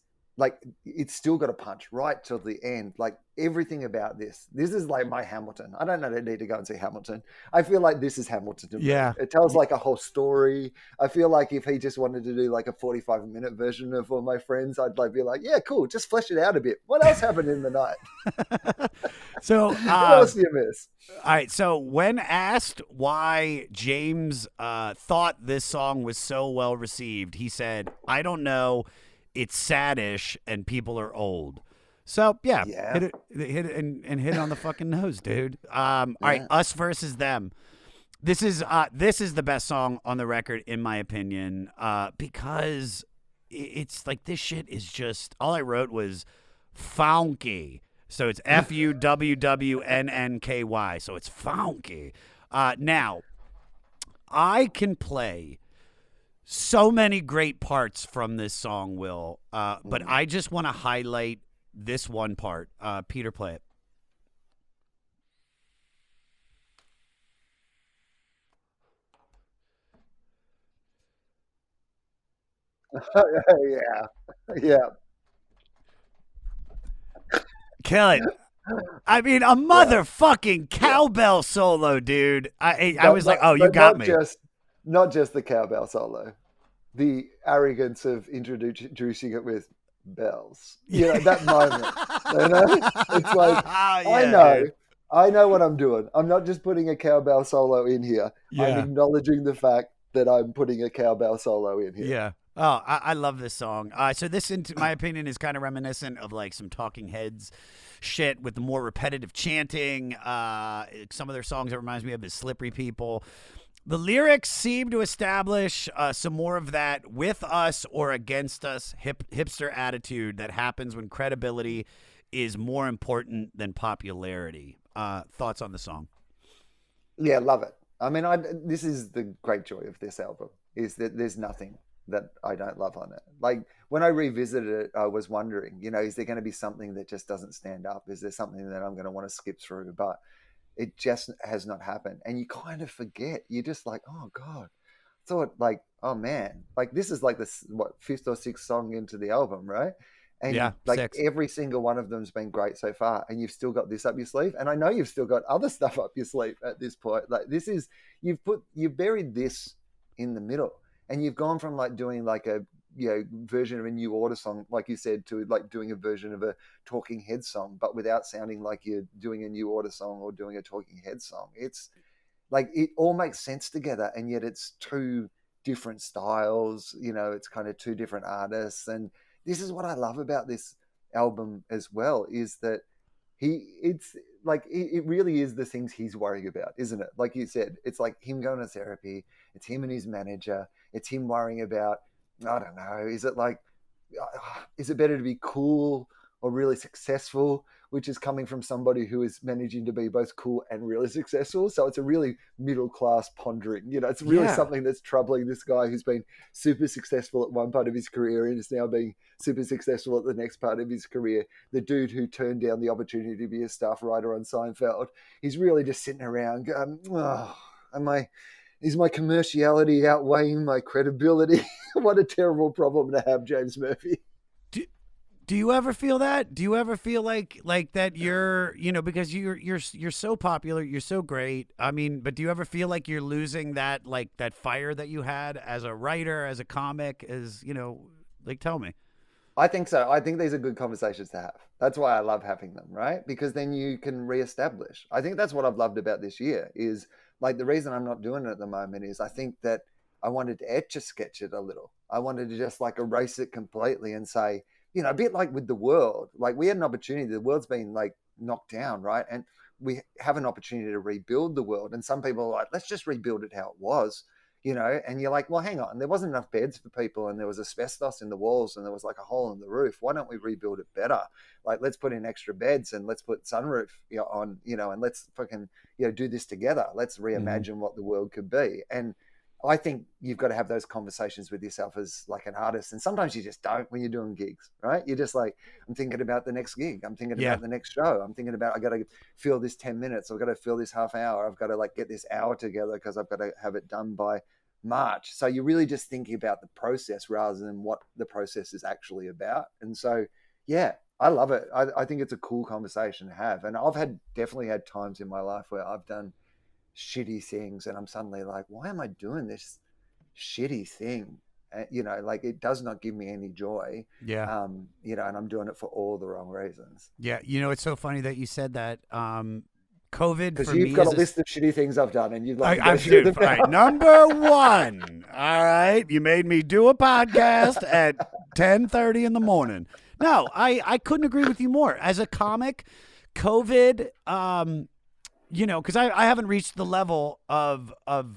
still got a punch right till the end. Like everything about this is like my Hamilton. I don't know that I need to go and see Hamilton. I feel like this is Hamilton to me. Yeah. It tells like a whole story. I feel like if he just wanted to do like a 45-minute version of All My Friends, I'd like be like, yeah, cool. Just flesh it out a bit. What else happened in the night? So what else do you miss? All right. So when asked why James thought this song was so well received, he said, I don't know. It's saddish and people are old. So hit it and hit it on the fucking nose, dude. All right, Us versus Them. This is the best song on the record in my opinion, because it's like, this shit is just, all I wrote was funky. So it's FUWWNNKY. So it's funky. Now I can play so many great parts from this song, Will, but I just want to highlight this one part. Peter, play it. Yeah. Kill it. I mean, a motherfucking cowbell solo, dude. I was like, oh, you got me. Not just the cowbell solo, the arrogance of introducing it with bells. That moment. It's like, I know what I'm doing. I'm not just putting a cowbell solo in here. I'm acknowledging the fact that I'm putting a cowbell solo in here. Yeah. Oh, I love this song. So this, in my opinion, is kind of reminiscent of like some Talking Heads shit with the more repetitive chanting. Some of their songs, it reminds me of is Slippery People. The lyrics seem to establish some more of that with us or against us hipster attitude that happens when credibility is more important than popularity. Thoughts on the song? Yeah, love it. I mean, this is the great joy of this album, is that there's nothing that I don't love on it. Like when I revisited it, I was wondering, is there going to be something that just doesn't stand up? Is there something that I'm going to want to skip through? But it just has not happened. And you kind of forget. You're just like, oh God. Thought like, oh man, like this is like this, fifth or sixth song into the album, right? And yeah, like 6. every single one of them's been great so far. And you've still got this up your sleeve. And I know you've still got other stuff up your sleeve at this point. Like this is, you've buried this in the middle. And you've gone from like doing like a version of a New Order song, like you said, to like doing a version of a Talking Head song, but without sounding like you're doing a New Order song or doing a Talking Head song. It's like it all makes sense together, and yet it's two different styles. It's kind of two different artists, and this is what I love about this album as well, is that it really is the things he's worrying about, isn't it? Like you said, it's like him going to therapy. It's him and his manager. It's him worrying about, I don't know, is it better to be cool or really successful, which is coming from somebody who is managing to be both cool and really successful. So it's a really middle class pondering, it's really something that's troubling this guy who's been super successful at one part of his career and is now being super successful at the next part of his career. The dude who turned down the opportunity to be a staff writer on Seinfeld, he's really just sitting around going, is my commerciality outweighing my credibility? What a terrible problem to have, James Murphy. Do you ever feel that? Do you ever feel like that you're, because you're so popular, you're so great. I mean, but do you ever feel like you're losing that fire that you had as a writer, as a comic, tell me. I think so. I think these are good conversations to have. That's why I love having them, right? Because then you can reestablish. I think that's what I've loved about this year is like the reason I'm not doing it at the moment is I think that I wanted to etch-a-sketch it a little. I wanted to just like erase it completely and say, a bit like with the world, like we had an opportunity, the world's been like knocked down, right? And we have an opportunity to rebuild the world. And some people are like, let's just rebuild it how it was, and you're like, well, hang on, there wasn't enough beds for people and there was asbestos in the walls and there was like a hole in the roof. Why don't we rebuild it better? Like, let's put in extra beds and let's put sunroof on, and let's fucking, do this together. Let's reimagine what the world could be. And I think you've got to have those conversations with yourself as like an artist. And sometimes you just don't when you're doing gigs, right? You're just like, I'm thinking about the next gig. I'm thinking about the next show. I'm thinking about, I got to fill this 10 minutes. I've got to fill this half hour. I've got to like get this hour together because I've got to have it done by March. So you're really just thinking about the process rather than what the process is actually about. And so, yeah, I love it. I think it's a cool conversation to have. And I've definitely had times in my life where I've done shitty things and I'm suddenly like, why am I doing this shitty thing? Like it does not give me any joy. Yeah. And I'm doing it for all the wrong reasons. Yeah. It's so funny that you said that. COVID because for you've me got a list of shitty things I've done and you'd like I'm them all right, number one. All right. You made me do a podcast at 10:30 in the morning. No, I couldn't agree with you more. As a comic, COVID, because I haven't reached the level of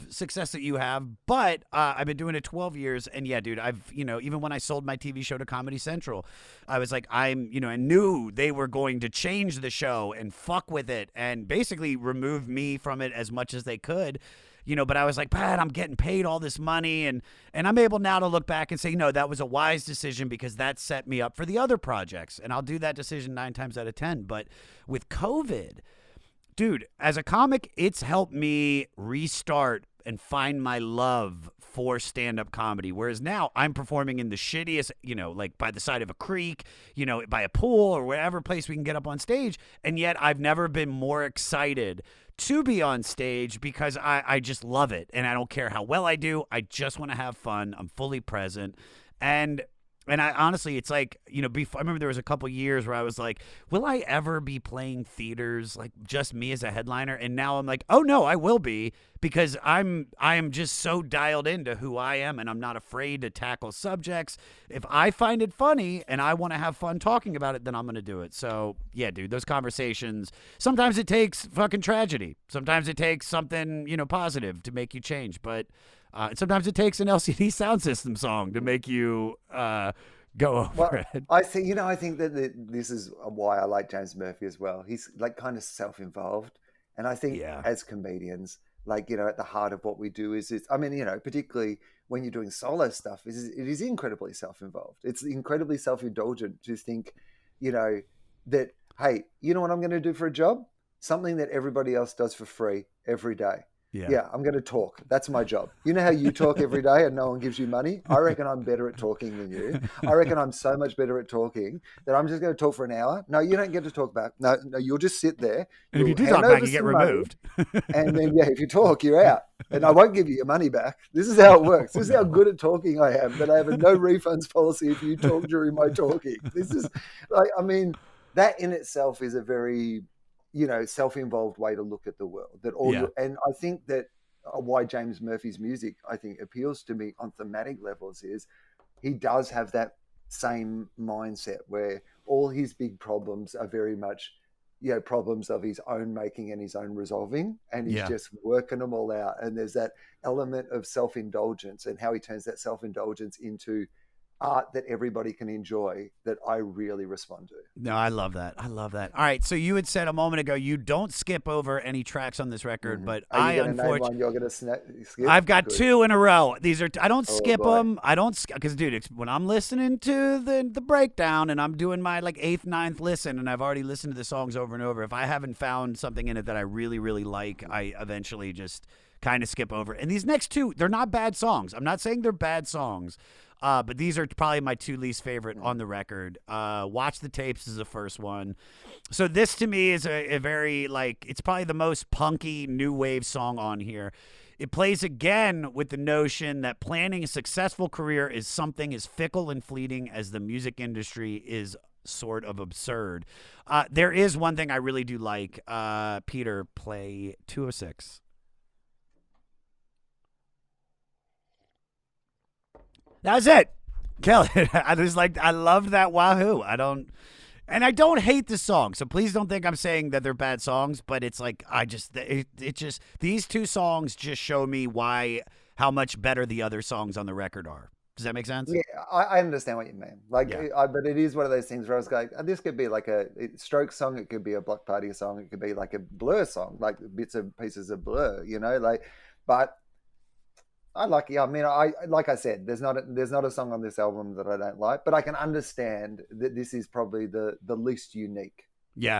success that you have, but I've been doing it 12 years. And yeah, dude, I've, even when I sold my TV show to Comedy Central, I was like, I knew they were going to change the show and fuck with it and basically remove me from it as much as they could. But I was like, Pat, I'm getting paid all this money. And I'm able now to look back and say, no, that was a wise decision because that set me up for the other projects. And I'll do that decision 9 times out of 10. But with COVID, dude, as a comic, it's helped me restart and find my love for stand-up comedy. Whereas now I'm performing in the shittiest, like by the side of a creek, by a pool or wherever place we can get up on stage. And yet I've never been more excited to be on stage because I just love it. And I don't care how well I do. I just want to have fun. I'm fully present. And And I honestly, it's like, before, I remember there was a couple years where I was like, will I ever be playing theaters, like just me as a headliner? And now I'm like, oh no, I will be, because I am just so dialed into who I am, and I'm not afraid to tackle subjects. If I find it funny and I want to have fun talking about it, then I'm going to do it. So yeah, dude, those conversations, sometimes it takes fucking tragedy. Sometimes it takes something, positive to make you change. But sometimes it takes an LCD Soundsystem song to make you go over it. I think that this is why I like James Murphy as well. He's like kind of self-involved, and I think as comedians, like at the heart of what we do is I mean, particularly when you're doing solo stuff, it is incredibly self-involved. It's incredibly self-indulgent to think, that hey, you know what I'm going to do for a job? Something that everybody else does for free every day. Yeah, I'm going to talk. That's my job. You know how you talk every day and no one gives you money? I reckon I'm better at talking than you. I reckon I'm so much better at talking that I'm just going to talk for an hour. No, you don't get to talk back. No, you'll just sit there. And if you do talk back, you get removed. And then, if you talk, you're out. And I won't give you your money back. This is how it works. This is how good at talking I am, that I have a no refunds policy if you talk during my talking. This is that in itself is a very self-involved way to look at the world. And I think that why James Murphy's music, I think, appeals to me on thematic levels is he does have that same mindset where all his big problems are very much, problems of his own making and his own resolving, and he's just working them all out. And there's that element of self-indulgence and how he turns that self-indulgence into art that everybody can enjoy, that I really respond to. No, I love that. All right, so you had said a moment ago you don't skip over any tracks on this record, but I unfortunately, you're going to skip. I've got two in a row. These are I don't skip them. I don't, because dude, when I'm listening to the breakdown and I'm doing my like 8th, 9th listen, and I've already listened to the songs over and over, if I haven't found something in it that I really, really like, I eventually just kind of skip over. And these next two, they're not bad songs. I'm not saying they're bad songs. But these are probably my two least favorite on the record. Watch the Tapes is the first one. So this to me is a very, it's probably the most punky new wave song on here. It plays again with the notion that planning a successful career is something as fickle and fleeting as the music industry is sort of absurd. There is one thing I really do like. Peter, play 206. That was it. Kill it. I loved that wahoo. I don't hate the song, so please don't think I'm saying that they're bad songs, but it's like, these two songs just show me how much better the other songs on the record are. Does that make sense? Yeah, I understand what you mean. But it is one of those things where I was like, this could be like a Stroke song, it could be a Block Party song, it could be like a Blur song, like bits and pieces of Blur, but I like I said, there's not a song on this album that I don't like, but I can understand that this is probably the least unique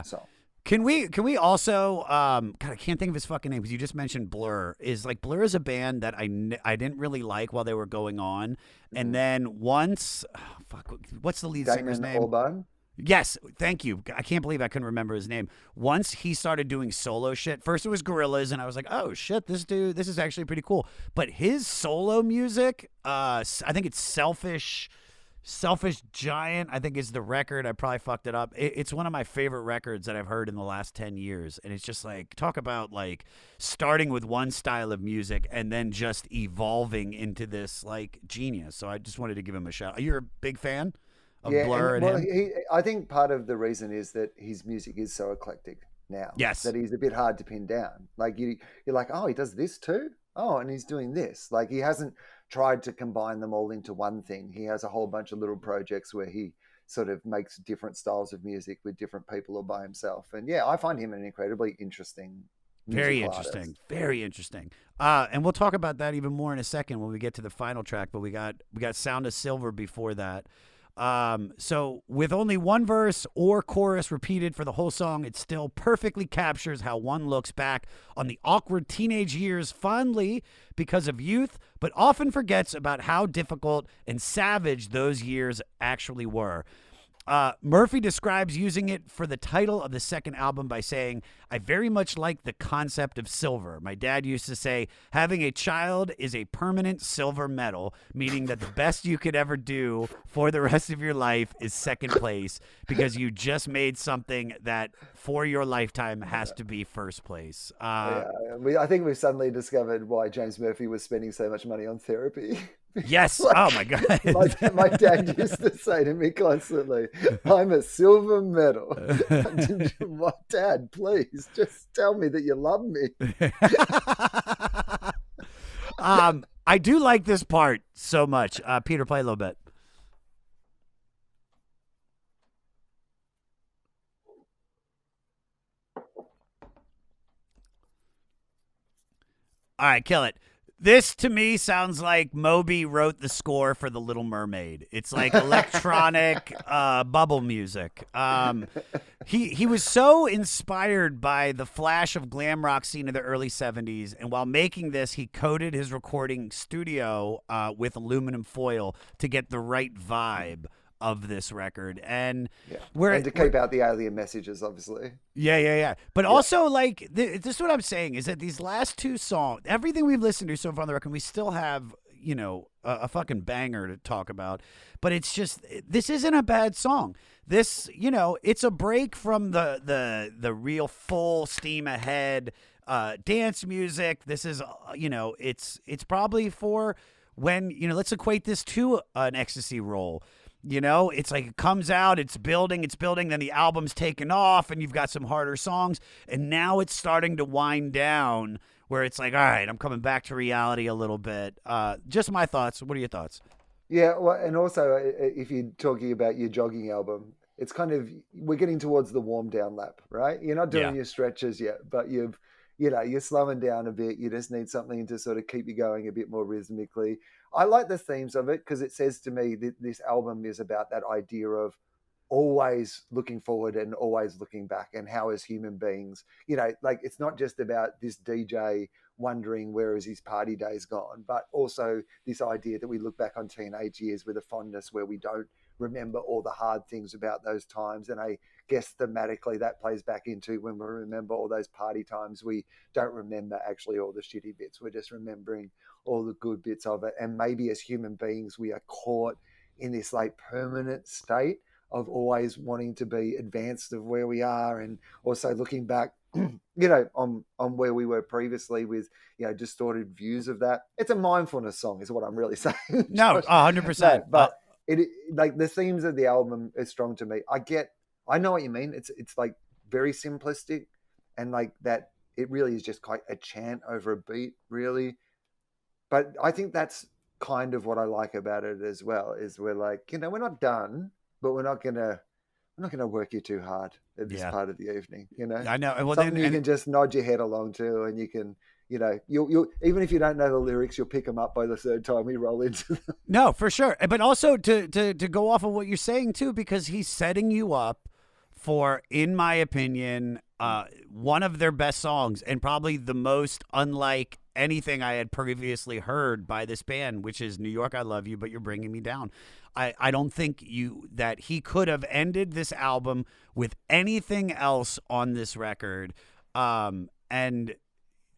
song. Can we also God, I can't think of his fucking name because you just mentioned Blur. Blur is a band that I didn't really like while they were going on, and then once what's the lead singer's name? Albarn? Yes, thank you. I can't believe I couldn't remember his name. Once he started doing solo shit, first it was Gorillaz, and I was like, oh shit, this is actually pretty cool. But his solo music, I think it's Selfish Giant, I think is the record. I probably fucked it up. It's one of my favorite records that I've heard in the last 10 years. And it's just like, talk about like starting with one style of music and then just evolving into this like genius. So I just wanted to give him a shout. You're a big fan of Blur and him? I think part of the reason is that his music is so eclectic now. Yes. That he's a bit hard to pin down. Like you're like, oh, he does this too? Oh, and he's doing this. Like he hasn't tried to combine them all into one thing. He has a whole bunch of little projects where he sort of makes different styles of music with different people or by himself. And I find him an incredibly interesting Very interesting. Artist. Very interesting. And we'll talk about that even more in a second when we get to the final track, but we got Sound of Silver before that. So with only one verse or chorus repeated for the whole song, it still perfectly captures how one looks back on the awkward teenage years fondly because of youth, but often forgets about how difficult and savage those years actually were. Murphy describes using it for the title of the second album by saying, I very much like the concept of silver. My dad used to say, having a child is a permanent silver medal, meaning that the best you could ever do for the rest of your life is second place because you just made something that for your lifetime has to be first place. I think we've suddenly discovered why James Murphy was spending so much money on therapy. Yes. Like, oh, my God. my dad used to say to me constantly, I'm a silver medal. My dad, please, just tell me that you love me. I do like this part so much. Peter, play a little bit. All right, kill it. This to me sounds like Moby wrote the score for The Little Mermaid. It's like electronic bubble music. He was so inspired by the flash of glam rock scene of the early 70s, and while making this, he coated his recording studio with aluminum foil to get the right vibe of this record, and to keep out the alien messages, obviously. Yeah. But also, like, this is what I'm saying is that these last two songs, everything we've listened to so far on the record, we still have, a fucking banger to talk about. But it's just, this isn't a bad song. This, it's a break from the real full steam ahead dance music. This is, it's probably for when, let's equate this to an ecstasy roll. It's like it comes out, it's building, then the album's taken off, and you've got some harder songs, and now it's starting to wind down where it's like, all right, I'm coming back to reality a little bit. Just my thoughts. What are your thoughts? Yeah, well, and also, if you're talking about your jogging album, it's kind of, we're getting towards the warm down lap, right? You're not doing your stretches yet, but you're slowing down a bit. You just need something to sort of keep you going a bit more rhythmically. I like the themes of it because it says to me that this album is about that idea of always looking forward and always looking back, and how as human beings, like it's not just about this DJ wondering where is his party days gone, but also this idea that we look back on teenage years with a fondness where we don't remember all the hard things about those times. And I guess thematically that plays back into when we remember all those party times, we don't remember actually all the shitty bits. We're just remembering all the good bits of it. And maybe as human beings, we are caught in this like permanent state of always wanting to be advanced of where we are, and also looking back, on where we were previously with, distorted views of that. It's a mindfulness song is what I'm really saying. No, 100%. But it like the themes of the album is strong to me. I know what you mean. It's like very simplistic, and like that it really is just quite a chant over a beat, really. But I think that's kind of what I like about it as well, is we're like, we're not done, but we're not gonna work you too hard at this part of the evening. I know. Well, something you can just nod your head along to, and you can, you'll even if you don't know the lyrics, you'll pick them up by the third time we roll into them. No, for sure. But also to go off of what you're saying too, because he's setting you up for, in my opinion, one of their best songs, and probably the most unlike anything I had previously heard by this band, which is New York, I Love You, But You're Bringing Me Down. I don't think that he could have ended this album with anything else on this record. And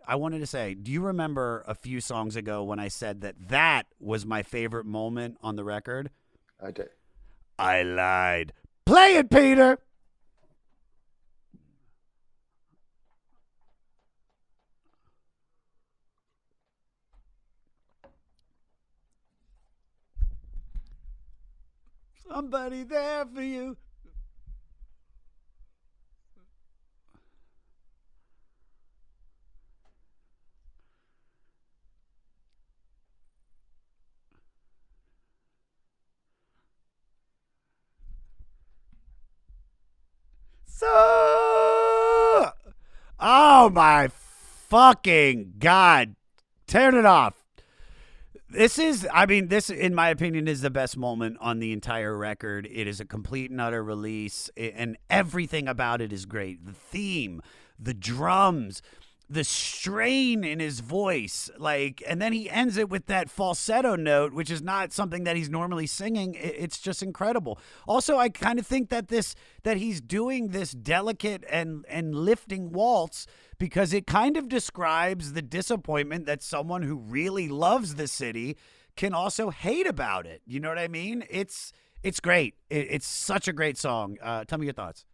I wanted to say, do you remember a few songs ago when I said that was my favorite moment on the record? I do. I lied. Play it, Peter. Somebody there for you. Oh my fucking God. Turn it off. This, in my opinion, is the best moment on the entire record. It is a complete and utter release, and everything about it is great. The theme, the drums, the strain in his voice, like, and then he ends it with that falsetto note, which is not something that he's normally singing. It's just incredible. Also, I kind of think that he's doing this delicate and lifting waltz because it kind of describes the disappointment that someone who really loves the city can also hate about it. You know what I mean? It's great. It's such a great song. Tell me your thoughts.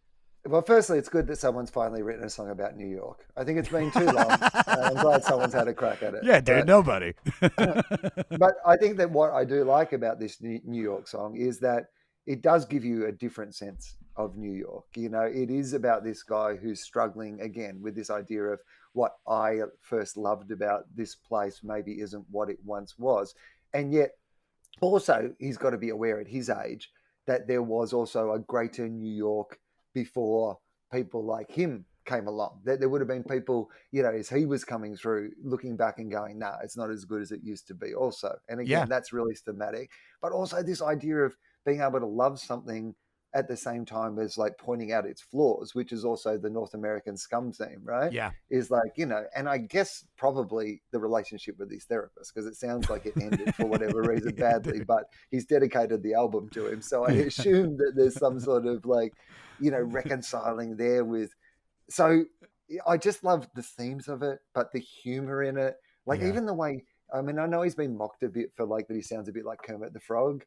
Well, firstly, it's good that someone's finally written a song about New York. I think it's been too long. I'm glad someone's had a crack at it. Yeah, dude, nobody. But I think that what I do like about this New York song is that it does give you a different sense of New York. You know, it is about this guy who's struggling again with this idea of what I first loved about this place maybe isn't what it once was. And yet also he's got to be aware at his age that there was also a greater New York before people like him came along. That there would have been people, you know, as he was coming through, looking back and going, nah, it's not as good as it used to be also. And again, that's really thematic. But also this idea of being able to love something at the same time as like pointing out its flaws, which is also the North American scum theme, right? Yeah. Is like, you know, and I guess probably the relationship with his therapist, because it sounds like it ended for whatever reason badly, but he's dedicated the album to him. So I assume that there's some sort of like, you know, reconciling there with. So I just love the themes of it, but the humor in it, like even the way, I mean, I know he's been mocked a bit for like that he sounds a bit like Kermit the Frog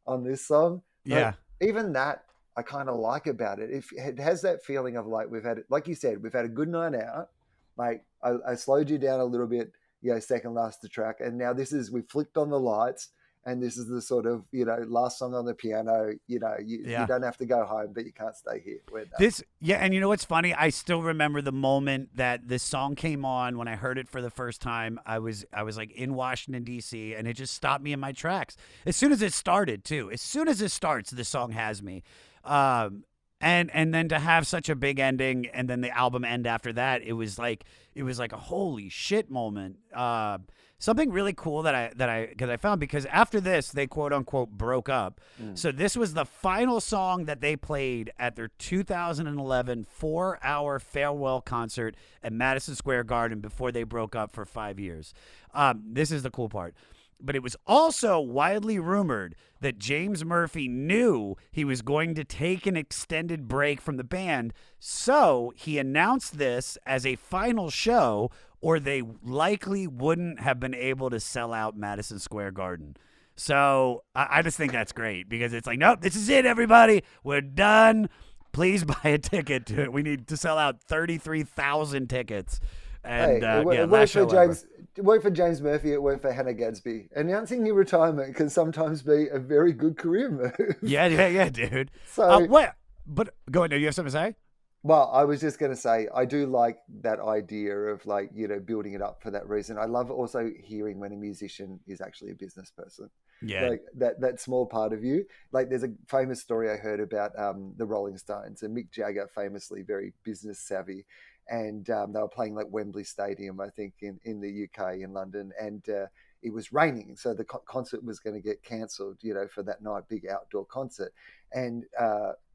on this song. Yeah. Even that I kind of like about it. It has that feeling of like we've had, like you said, we've had a good night out. Like I slowed you down a little bit, you know, second last the track. And now we flicked on the lights. And this is the sort of, you know, last song on the piano, you know, you don't have to go home, but you can't stay here. We're done. And you know what's funny? I still remember the moment that this song came on when I heard it for the first time. I was like in Washington, D.C., and it just stopped me in my tracks. As soon as it started, too. As soon as it starts, the song has me. And then to have such a big ending and then the album end after that, it was like a holy shit moment. Something really cool that I found, because after this they quote unquote broke up. So this was the final song that they played at their 2011 4-hour farewell concert at Madison Square Garden before they broke up for 5 years. This is the cool part. But it was also widely rumored that James Murphy knew he was going to take an extended break from the band, so he announced this as a final show, or they likely wouldn't have been able to sell out Madison Square Garden. So I just think that's great, because it's like, nope, this is it, everybody. We're done. Please buy a ticket to it. We need to sell out 33,000 tickets. And it worked for James. It worked for James Murphy. It worked for Hannah Gadsby. Announcing your retirement can sometimes be a very good career move. Yeah, dude. So, but go ahead. Do you have something to say? Well, I was just going to say, I do like that idea of like, you know, building it up for that reason. I love also hearing when a musician is actually a business person. Yeah. Like that small part of you. Like there's a famous story I heard about the Rolling Stones, and Mick Jagger, famously very business savvy. And they were playing like Wembley Stadium, I think, in the UK, in London. And it was raining. So the concert was going to get cancelled, you know, for that night, big outdoor concert. And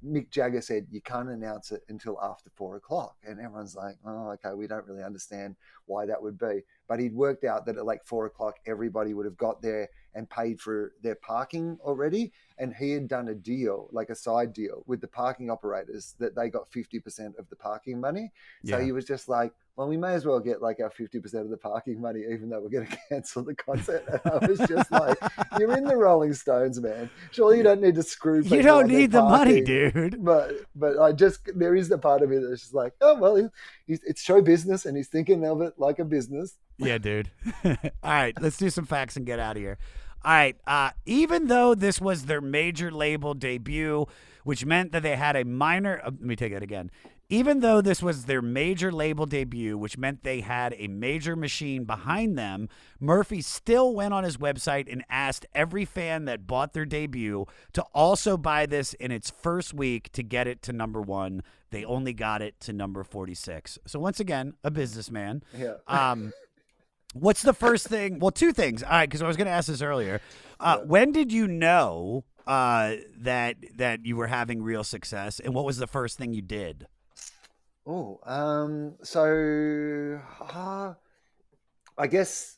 Mick Jagger said, you can't announce it until after 4:00. And everyone's like, oh, okay, we don't really understand why that would be. But he'd worked out that at like 4:00, everybody would have got there and paid for their parking already. And he had done a deal, like a side deal with the parking operators, that they got 50% of the parking money. So he was just like, well, we may as well get like our 50% of the parking money, even though we're going to cancel the concert. And I was just like, you're in the Rolling Stones, man. Surely you don't need to screw people. You don't need the money, dude. But there is the part of me that's just like, oh, well, it's show business, and he's thinking of it like a business. Yeah, dude. All right, let's do some facts and get out of here. All right, even though this was their major label debut, which meant that they had a minor... let me take it again. Even though this was their major label debut, which meant they had a major machine behind them, Murphy still went on his website and asked every fan that bought their debut to also buy this in its first week to get it to number 1. They only got it to number 46. So once again, a businessman. Yeah. What's the first thing? Well, 2 things. All right, because I was going to ask this earlier. When did you know that you were having real success, and what was the first thing you did? So I guess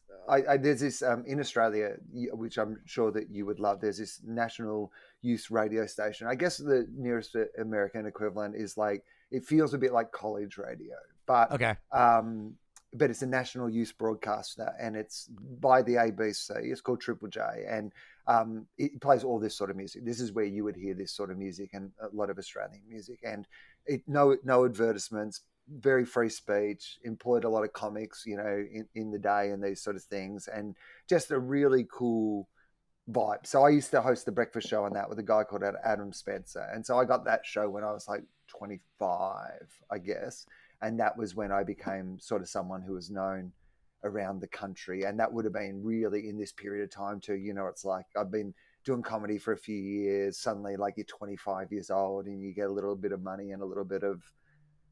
there's this in Australia, which I'm sure that you would love. There's this national youth radio station. I guess the nearest American equivalent is like, it feels a bit like college radio, but Okay. but it's a national youth broadcaster, and it's by the ABC. It's called Triple J, and it plays all this sort of music. This is where you would hear this sort of music and a lot of Australian music, and no advertisements, very free speech, employed a lot of comics, in the day and these sort of things, and just a really cool vibe. So I used to host the breakfast show on that with a guy called Adam Spencer. And so I got that show when I was like 25, I guess. And that was when I became sort of someone who was known around the country. And that would have been really in this period of time too. It's like I've been doing comedy for a few years. Suddenly, like, you're 25 years old and you get a little bit of money and a little bit of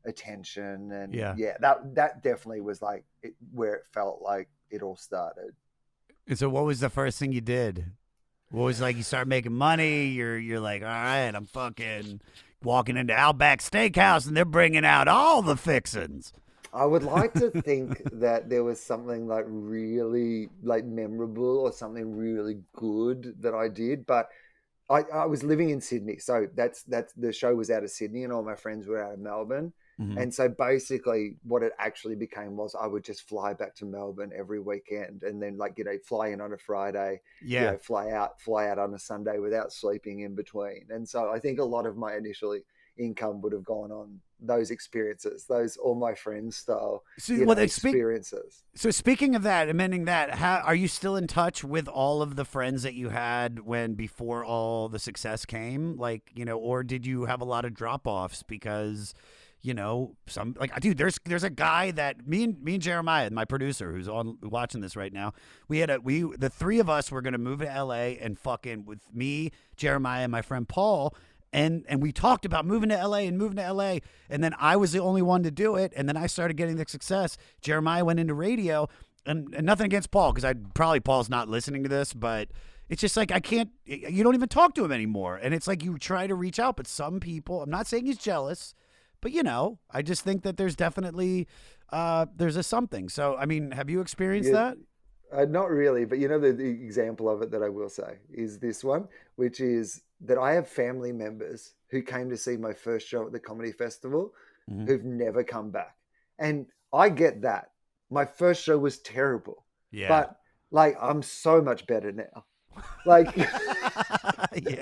attention. And that definitely was like where it felt like it all started. And so what was the first thing you did? What was, like, you start making money, you're like, all right, I'm fucking walking into Outback Steakhouse and they're bringing out all the fixins. I would like to think that there was something like really like memorable or something really good that I did, but I was living in Sydney, so that's the show was out of Sydney and all my friends were out of Melbourne. Mm-hmm. And so basically what it actually became was I would just fly back to Melbourne every weekend, and then, like, fly in on a Friday, fly out on a Sunday without sleeping in between. And so I think a lot of my initial income would have gone on those experiences, those all my friends style experiences. So speaking of that, amending that, how are you still in touch with all of the friends that you had before all the success came? Like, or did you have a lot of drop-offs because some, like, dude, there's a guy that me and Jeremiah, my producer, who's watching this right now, the three of us were going to move to LA and fucking with me, Jeremiah, and my friend Paul. And we talked about moving to LA, and then I was the only one to do it. And then I started getting the success. Jeremiah went into radio, and nothing against Paul, because Paul's not listening to this, but it's just like, you don't even talk to him anymore. And it's like, you try to reach out, but some people, I'm not saying he's jealous, but I just think that there's definitely there's a something. So, I mean, have you experienced that? Not really, but the example of it that I will say is this one, which is that I have family members who came to see my first show at the comedy festival who've never come back. And I get that. My first show was terrible. Yeah. But, like, I'm so much better now. Like,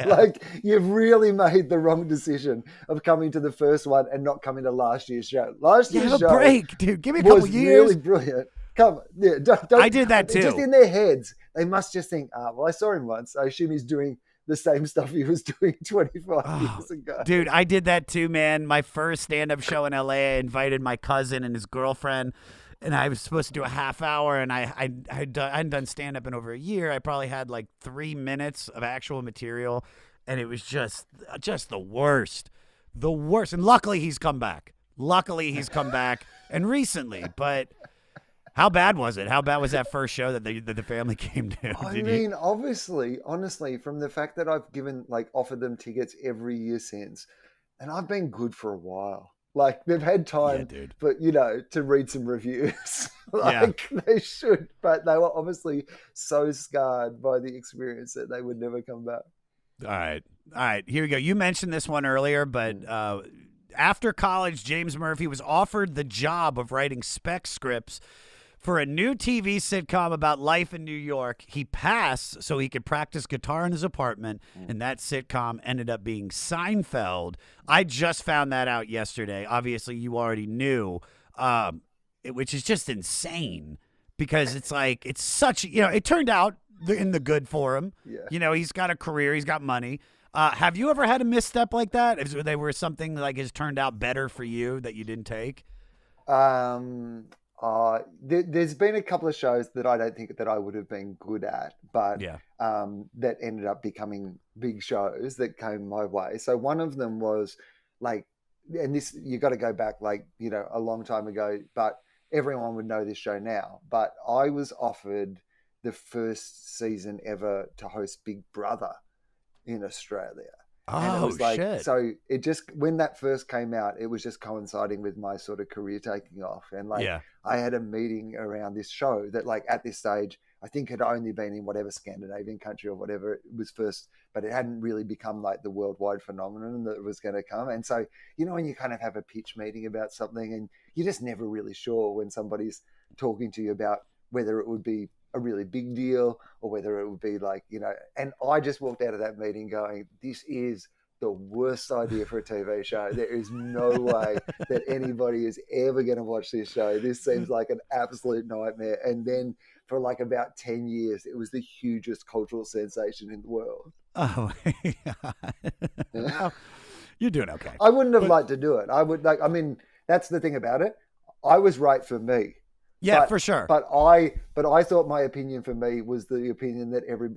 like, you've really made the wrong decision of coming to the first one and not coming to last year's show. Last year's show, break, dude. Give me a couple years. Really brilliant. Come, don't, I did that too. Just in their heads, they must just think, well, I saw him once. I assume he's doing the same stuff he was doing 25 years ago. Dude, I did that too, man. My first stand-up show in LA, I invited my cousin and his girlfriend, and I was supposed to do a half hour, and I hadn't done stand-up in over a year. I probably had like 3 minutes of actual material, and it was just the worst. The worst. And luckily he's come back. And recently, but how bad was it? How bad was that first show that the family came to? I mean, obviously, honestly, from the fact that I've offered them tickets every year since, and I've been good for a while. Like, they've had time, but to read some reviews. They should, but they were obviously so scarred by the experience that they would never come back. All right. Here we go. You mentioned this one earlier, but after college, James Murphy was offered the job of writing spec scripts for a new TV sitcom about life in New York. He passed so he could practice guitar in his apartment, and that sitcom ended up being Seinfeld. I just found that out yesterday. Obviously, you already knew, which is just insane because it's like, it's such, it turned out in the good for him. Yeah. He's got a career, he's got money. Have you ever had a misstep like that? If they were something like has turned out better for you that you didn't take? There's been a couple of shows that I don't think that I would have been good at, but that ended up becoming big shows that came my way. So one of them was like, and this, you got to go back a long time ago, but everyone would know this show now. But I was offered the first season ever to host Big Brother in Australia. And it Oh was like, shit. so it just, when that first came out, it was just coinciding with my sort of career taking off. And like, Yeah. I had a meeting around this show that, like, at this stage, I think had only been in whatever Scandinavian country or whatever it was first, but it hadn't really become like the worldwide phenomenon that was going to come. And so, you know, when you kind of have a pitch meeting about something and you're just never really sure when somebody's talking to you about whether it would be a really big deal or whether it would be like, you know, and I just walked out of that meeting going, this is the worst idea for a TV show. There is no way that anybody is ever going to watch this show. This seems like an absolute nightmare. And then for like about 10 years, it was the hugest cultural sensation in the world. Oh, well, you're doing okay. I wouldn't have liked to do it. I would like, I mean, that's the thing about it. I was right for me. Yeah, for sure. But I thought my opinion for me was the opinion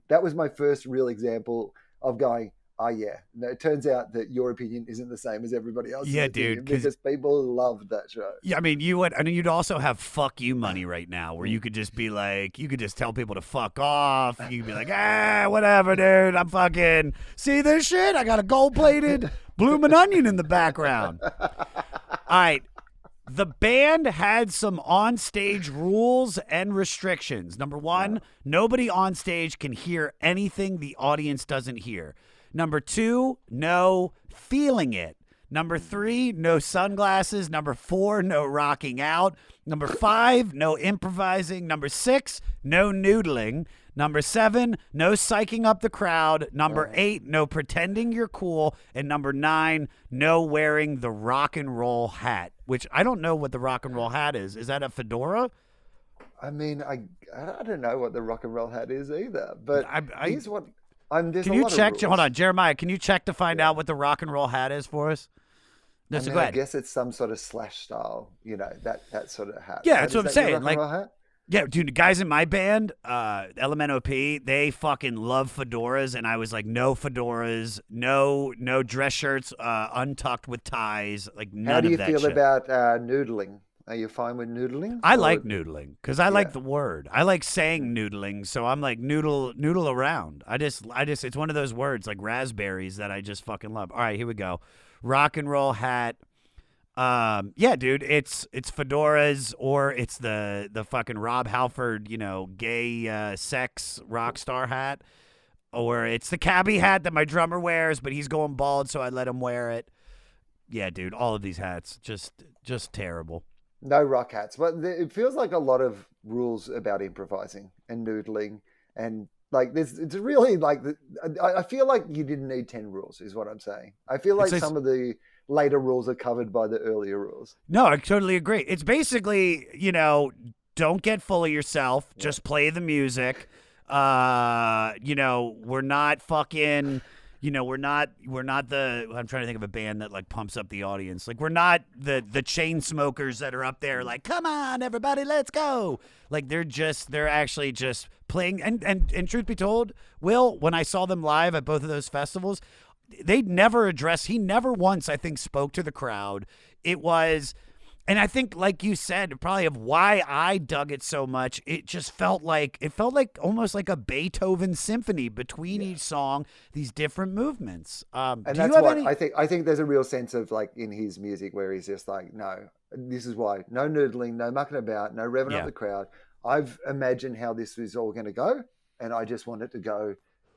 that was my first real example of going, oh yeah, no, it turns out that your opinion isn't the same as everybody else's. Yeah, opinion, dude, because people loved that show. Yeah, I mean, you'd also have fuck you money right now, where you could just be like, you could just tell people to fuck off. You could be like, whatever, dude. I'm fucking see this shit. I got a gold-plated bloomin' onion in the background. All right. The band had some on-stage rules and restrictions. Number one, nobody on stage can hear anything the audience doesn't hear. Number two, no feeling it. Number three, no sunglasses. Number four, no rocking out. Number five, no improvising. Number six, no noodling. Number seven, no psyching up the crowd. Number eight, no pretending you're cool. And number nine, no wearing the rock and roll hat, which I don't know what the rock and roll hat is. Is that a fedora? I mean, I don't know what the rock and roll hat is either, but here's what there's can a you lot check? of Hold on, Jeremiah, can you check to find out what the rock and roll hat is for us? No, so go I ahead. guess it's some sort of slash style, you know, that sort of hat. Yeah, right? that's what I'm saying. Like, yeah, dude, guys in my band, LMNOP, they fucking love fedoras, and I was like, no fedoras, no dress shirts, untucked with ties, like none of that shit. How do you feel about noodling? Are you fine with noodling? I like noodling because I like the word. I like saying noodling, so I'm like noodle around. I just it's one of those words like raspberries that I just fucking love. All right, here we go. Rock and roll hat. Yeah, dude, it's fedoras, or it's the fucking Rob Halford, you know, gay sex rock star hat, or it's the cabbie hat that my drummer wears, but he's going bald, so I let him wear it. Yeah, dude, all of these hats just terrible. No rock hats, but it feels like a lot of rules about improvising and noodling, and like this. It's really like I feel like you didn't need 10 rules, is what I'm saying. I feel like some of the later rules are covered by the earlier rules. No, I totally agree. It's basically, you know, don't get full of yourself. Just play the music. You know, we're not fucking. You know, we're not the, I'm trying to think of a band that like pumps up the audience. Like, we're not the chain smokers that are up there like, come on, everybody, let's go. Like, they're actually just playing. And truth be told, Will, when I saw them live at both of those festivals, he never once, I think, spoke to the crowd. It was, and I think, like you said, probably of why I dug it so much, it felt like almost like a Beethoven symphony between each song, these different movements. And that's what I think there's a real sense of, like, in his music where he's just like, no, this is why, no noodling, no mucking about, no revving up the crowd. I've imagined how this is all going to go, and I just want it to go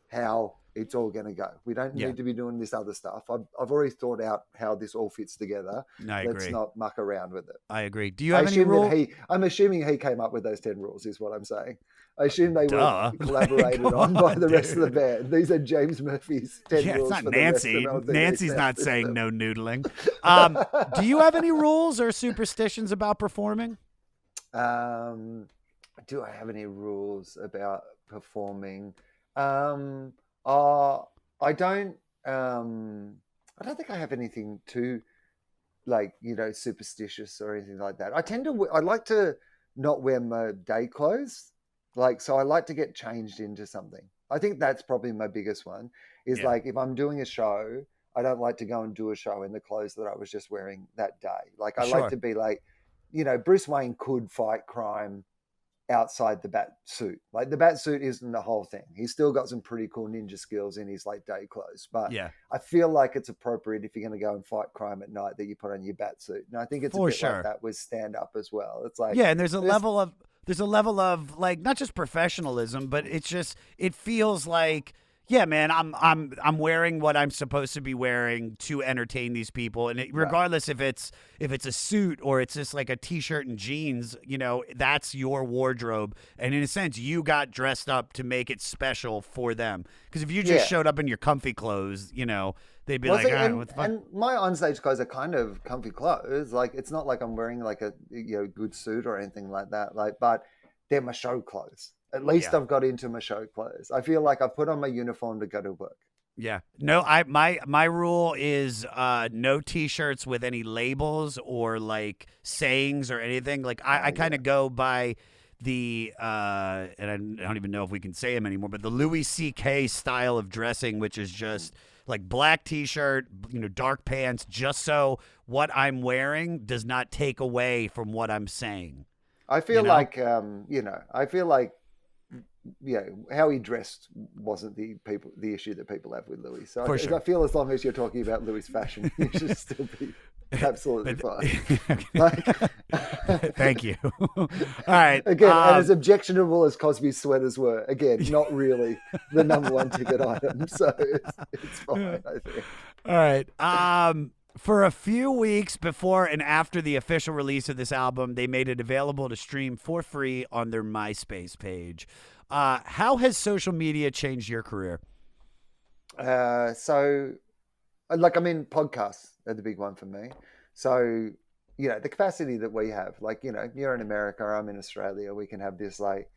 how it's all going to go. We don't need to be doing this other stuff. I've already thought out how this all fits together. Let's not muck around with it. I agree. Do you have any rules? I'm assuming he came up with those 10 rules, is what I'm saying. I assume they were collaborated on by the rest of the band. These are James Murphy's 10 rules. It's not Nancy. Nancy's not saying no noodling. Do you have any rules or superstitions about performing? Do I have any rules about performing? I don't think I have anything too, like, you know, superstitious or anything like that. I like to not wear my day clothes. Like, so I like to get changed into something. I think that's probably my biggest one is like, if I'm doing a show, I don't like to go and do a show in the clothes that I was just wearing that day. Like, I like to be like, you know, Bruce Wayne could fight crime outside the bat suit. Like the bat suit isn't the whole thing. He's still got some pretty cool ninja skills in his like day clothes. But Yeah, I feel like it's appropriate if you're going to go and fight crime at night that you put on your bat suit. And I think it's for a bit sure. like that with stand up as well. It's like, Yeah, and there's a level of like not just professionalism, but it's just it feels like, yeah, man, I'm wearing what I'm supposed to be wearing to entertain these people, and regardless if it's a suit or it's just like a t-shirt and jeans, you know, that's your wardrobe, and in a sense, you got dressed up to make it special for them. Because if you just showed up in your comfy clothes, you know, they'd be like, what the fuck? And my onstage clothes are kind of comfy clothes. Like it's not like I'm wearing like a good suit or anything like that. Like, but they're my show clothes. At least I've got into my show clothes. I feel like I put on my uniform to go to work. Yeah. No, my rule is no t-shirts with any labels or like sayings or anything. Like I kind of go by the and I don't even know if we can say them anymore, but the Louis C.K. style of dressing, which is just like black t-shirt, you know, dark pants, just so what I'm wearing does not take away from what I'm saying. I feel like I feel like how he dressed wasn't the issue that people have with Louis. So I feel as long as you're talking about Louis' fashion, you should still be absolutely fine. Thank you. All right. Again, and as objectionable as Cosby's sweaters were, again, not really the number one ticket item. So it's fine, I think. All right. For a few weeks before and after the official release of this album, they made it available to stream for free on their MySpace page. How has social media changed your career? So, like, I mean, podcasts are the big one for me. So, you know, the capacity that we have, like, you know, you're in America, I'm in Australia, we can have this like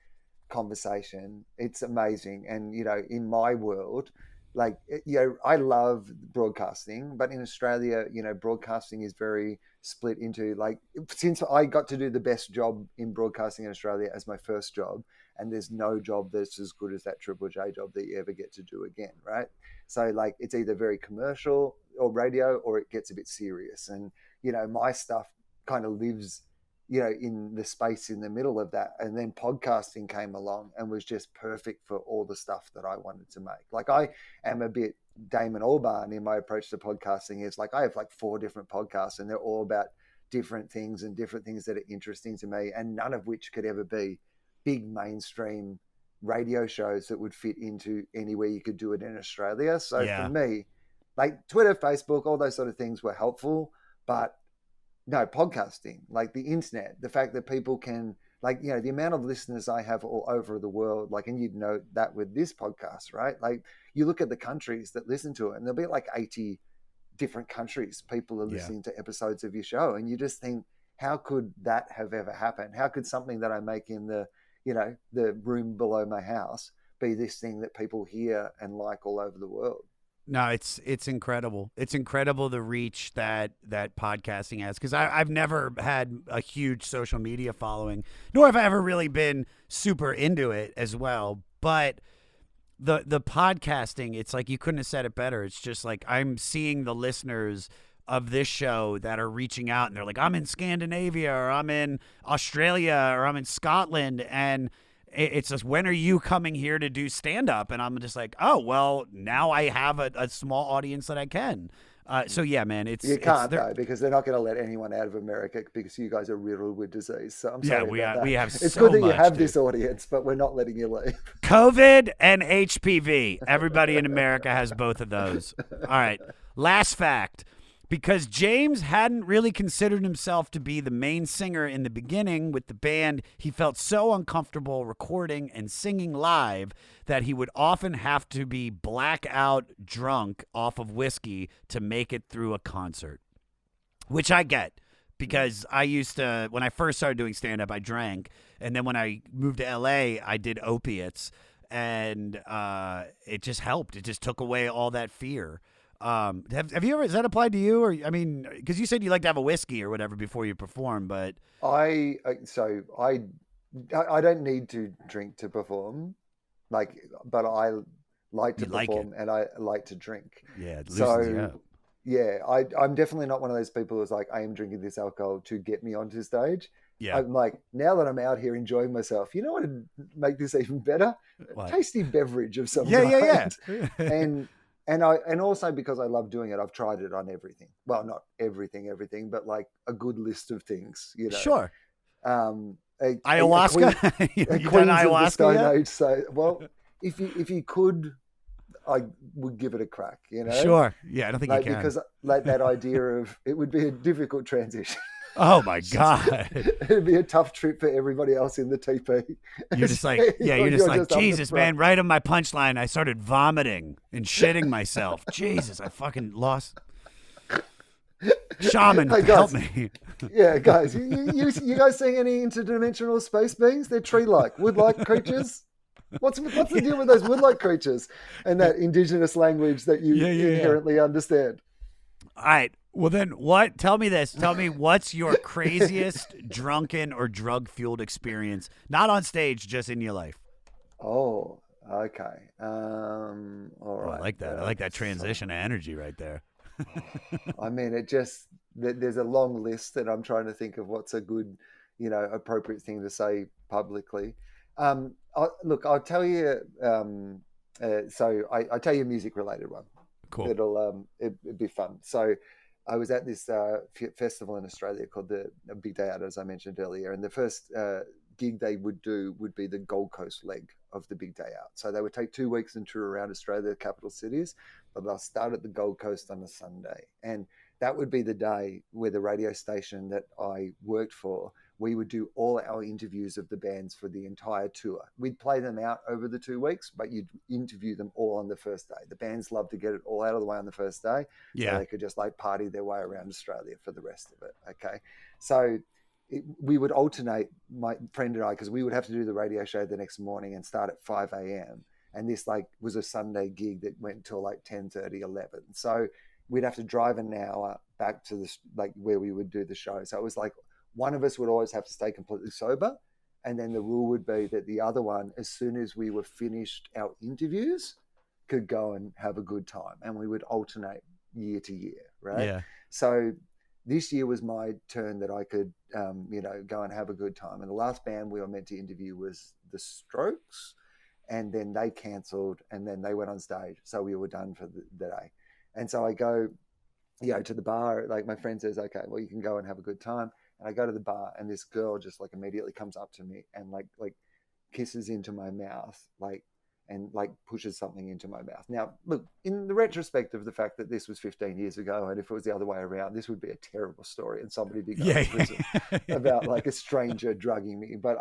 conversation. It's amazing. And, you know, in my world, like, you know, I love broadcasting, but in Australia, you know, broadcasting is very split into like, since I got to do the best job in broadcasting in Australia as my first job, and there's no job that's as good as that Triple J job that you ever get to do again, right? So like, it's either very commercial or radio, or it gets a bit serious. And, you know, my stuff kind of lives, you know, in the space in the middle of that. And then podcasting came along and was just perfect for all the stuff that I wanted to make. Like I am a bit Damon Albarn in my approach to podcasting. Is like I have like 4 different podcasts, and they're all about different things and different things that are interesting to me, and none of which could ever be big mainstream radio shows that would fit into anywhere you could do it in Australia. So for me, like Twitter, Facebook, all those sort of things were helpful, but no, podcasting, like the internet, the fact that people can, like, you know, the amount of listeners I have all over the world, like, and you'd know that with this podcast, right? Like you look at the countries that listen to it, and there'll be like 80 different countries people are listening to episodes of your show. And you just think, how could that have ever happened? How could something that I make in the, you know, the room below my house be this thing that people hear and like all over the world? No, it's incredible. It's incredible the reach that podcasting has, because I've never had a huge social media following, nor have I ever really been super into it as well. But the podcasting, it's like you couldn't have said it better. It's just like I'm seeing the listeners of this show that are reaching out, and they're like, I'm in Scandinavia, or I'm in Australia, or I'm in Scotland, and it's just, when are you coming here to do stand-up? And I'm just like, oh, well, now I have a small audience that I can. So, yeah, man, you can't, though, because they're not going to let anyone out of America because you guys are riddled with disease. So I'm sorry about that. We have it's so good that much, you have dude. this audience, but we're not letting you leave. COVID and HPV. Everybody in America has both of those. All right. Last fact. Because James hadn't really considered himself to be the main singer in the beginning with the band, he felt so uncomfortable recording and singing live that he would often have to be blackout drunk off of whiskey to make it through a concert. Which I get, because I used to, when I first started doing stand-up, I drank. And then when I moved to LA, I did opiates. And it just helped. It just took away all that fear. Have you ever, has that applied to you? Or, I mean, because you said you like to have a whiskey or whatever before you perform, but I don't need to drink to perform, like, but I like to perform and I like to drink. Yeah, it loosens you up. Yeah, I'm definitely not one of those people who's like, I am drinking this alcohol to get me onto stage. Yeah. I'm like, now that I'm out here enjoying myself, you know what would make this even better? What? A tasty beverage of some Yeah, kind. yeah. And also because I love doing it, I've tried it on everything. Well, not everything, but like a good list of things, you know. Sure. Ayahuasca? A You done Queens of the ayahuasca Stone yet? Age. So, well, if you could, I would give it a crack, you know. Sure. Yeah, I don't think Like, you can. because like that idea of it would be a difficult transition. Oh my God. It'd be a tough trip for everybody else in the TP. You're just like, yeah, you're just like, Jesus, man, right on my punchline, I started vomiting and shitting myself. Jesus, I fucking lost. Shaman, Hey, help guys. me. Yeah, guys, you guys seeing any interdimensional space beings? They're tree-like, wood-like creatures. What's the deal with those wood-like creatures and that indigenous language that you inherently understand? All right. Well, then what? Tell me this. Tell me what's your craziest drunken or drug-fueled experience, not on stage, just in your life. Oh, okay. All right. I like that. I like that transition of energy right there. I mean, there's a long list, and I'm trying to think of what's a good, appropriate thing to say publicly. I'll tell you. So I tell you a music-related one. Cool. It'd be fun. So I was at this festival in Australia called the Big Day Out, as I mentioned earlier, and the first gig they would do would be the Gold Coast leg of the Big Day Out. So they would take 2 weeks and tour around Australia, the capital cities, but they'll start at the Gold Coast on a Sunday. And that would be the day where the radio station that I worked for, we would do all our interviews of the bands for the entire tour. We'd play them out over the 2 weeks, but you'd interview them all on the first day. The bands love to get it all out of the way on the first day. Yeah. So they could just like party their way around Australia for the rest of it. Okay. So we would alternate, my friend and I, because we would have to do the radio show the next morning and start at 5 a.m. And this like was a Sunday gig that went until like 10:30, 11. So we'd have to drive an hour back to this, like where we would do the show. So it was like one of us would always have to stay completely sober. And then the rule would be that the other one, as soon as we were finished our interviews, could go and have a good time. And we would alternate year to year, right? Yeah. So this year was my turn that I could, go and have a good time. And the last band we were meant to interview was The Strokes. And then they cancelled and then they went on stage. So we were done for the day. And so I go, to the bar. Like my friend says, okay, well, you can go and have a good time. And I go to the bar and this girl just like immediately comes up to me and like kisses into my mouth, and pushes something into my mouth. Now, look, in the retrospect of the fact that this was 15 years ago, and if it was the other way around, this would be a terrible story and somebody would be going to prison about like a stranger drugging me. But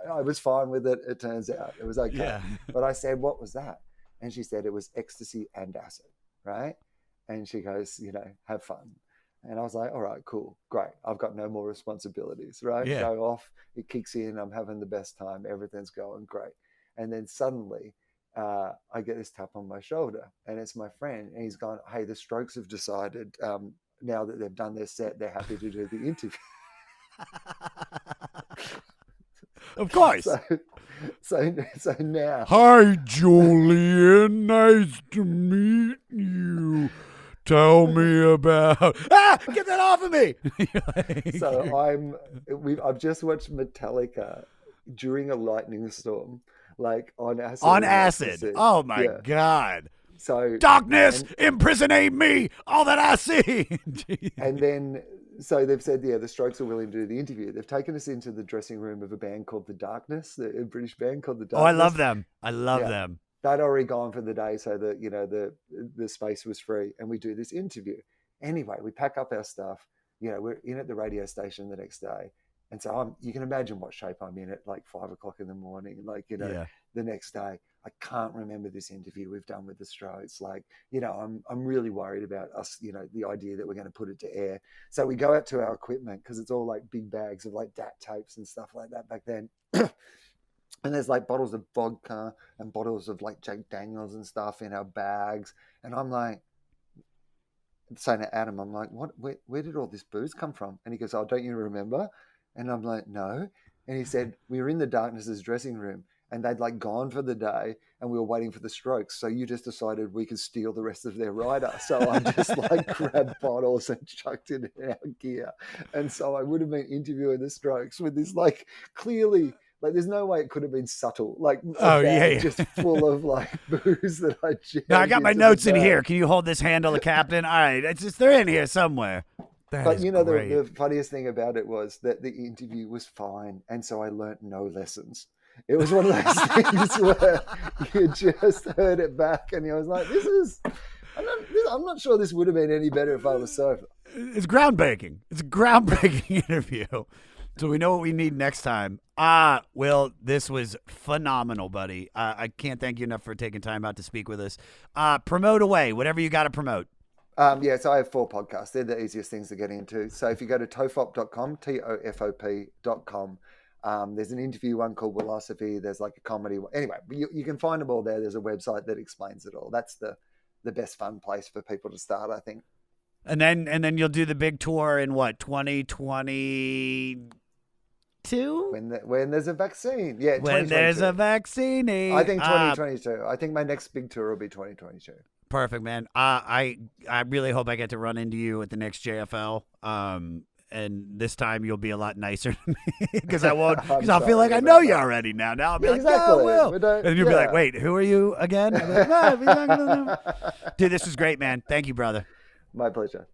I was fine with it. It turns out it was okay. Yeah. But I said, what was that? And she said it was ecstasy and acid, right? And she goes, have fun. And I was like, all right, cool, great. I've got no more responsibilities, right? Yeah. Go off, it kicks in, I'm having the best time, everything's going great. And then suddenly I get this tap on my shoulder and it's my friend. And he's gone, hey, the Strokes have decided now that they've done their set, they're happy to do the interview. Of course. So now. Hi, Julian. Nice to meet you. Tell me about. Get that off of me! So I've just watched Metallica during a lightning storm, like on acid. On acid. Oh my God. So darkness, imprisonate me. All that I see. And then, so they've said, the Strokes are willing to do the interview. They've taken us into the dressing room of a band called The Darkness, a British band called The Darkness. Oh, I love them. I love them. They'd already gone for the day, so that the space was free, and we do this interview. Anyway, we pack up our stuff. We're in at the radio station the next day, and so you can imagine what shape I'm in at like 5 o'clock in the morning. The next day, I can't remember this interview we've done with the Strokes. I'm really worried about us. The idea that we're going to put it to air. So we go out to our equipment because it's all like big bags of like DAT tapes and stuff like that back then. And there's like bottles of vodka and bottles of like Jack Daniels and stuff in our bags. And I'm like, saying to Adam, I'm like, where did all this booze come from? And he goes, oh, don't you remember? And I'm like, no. And he said, we were in the Darkness's dressing room and they'd like gone for the day, and we were waiting for the Strokes. So you just decided we could steal the rest of their rider. So I just like grabbed bottles and chucked it in our gear. And so I would have been interviewing the Strokes with this like clearly, like there's no way it could have been subtle. Like just full of like booze that I jammed. No, I got my notes in here. Can you hold this handle, Captain? All right, it's just they're in here somewhere. But you know, the funniest thing about it was that the interview was fine, and so I learnt no lessons. It was one of those things where you just heard it back, and you was like, I'm not sure this would have been any better if I was sober. It's groundbreaking. It's a groundbreaking interview. So we know what we need next time. Wil, this was phenomenal, buddy. I can't thank you enough for taking time out to speak with us. Promote away, whatever you got to promote. So I have 4 podcasts. They're the easiest things to get into. So if you go to tofop.com, TOFOP.com, there's an interview one called Philosophy. There's like a comedy one. Anyway, you can find them all there. There's a website that explains it all. That's the best fun place for people to start, I think. And then you'll do the big tour in what, 2022? When there's a vaccine. Yeah, when there's a vaccine. I think 2022. I think my next big tour will be 2022. Perfect, man. I really hope I get to run into you at the next JFL. And this time you'll be a lot nicer to me because I won't. Because I'll feel like I know you already now. Now I'll be like, exactly. Oh, Wil. And you'll be like, wait, who are you again? Like, no, dude, this was great, man. Thank you, brother. My pleasure.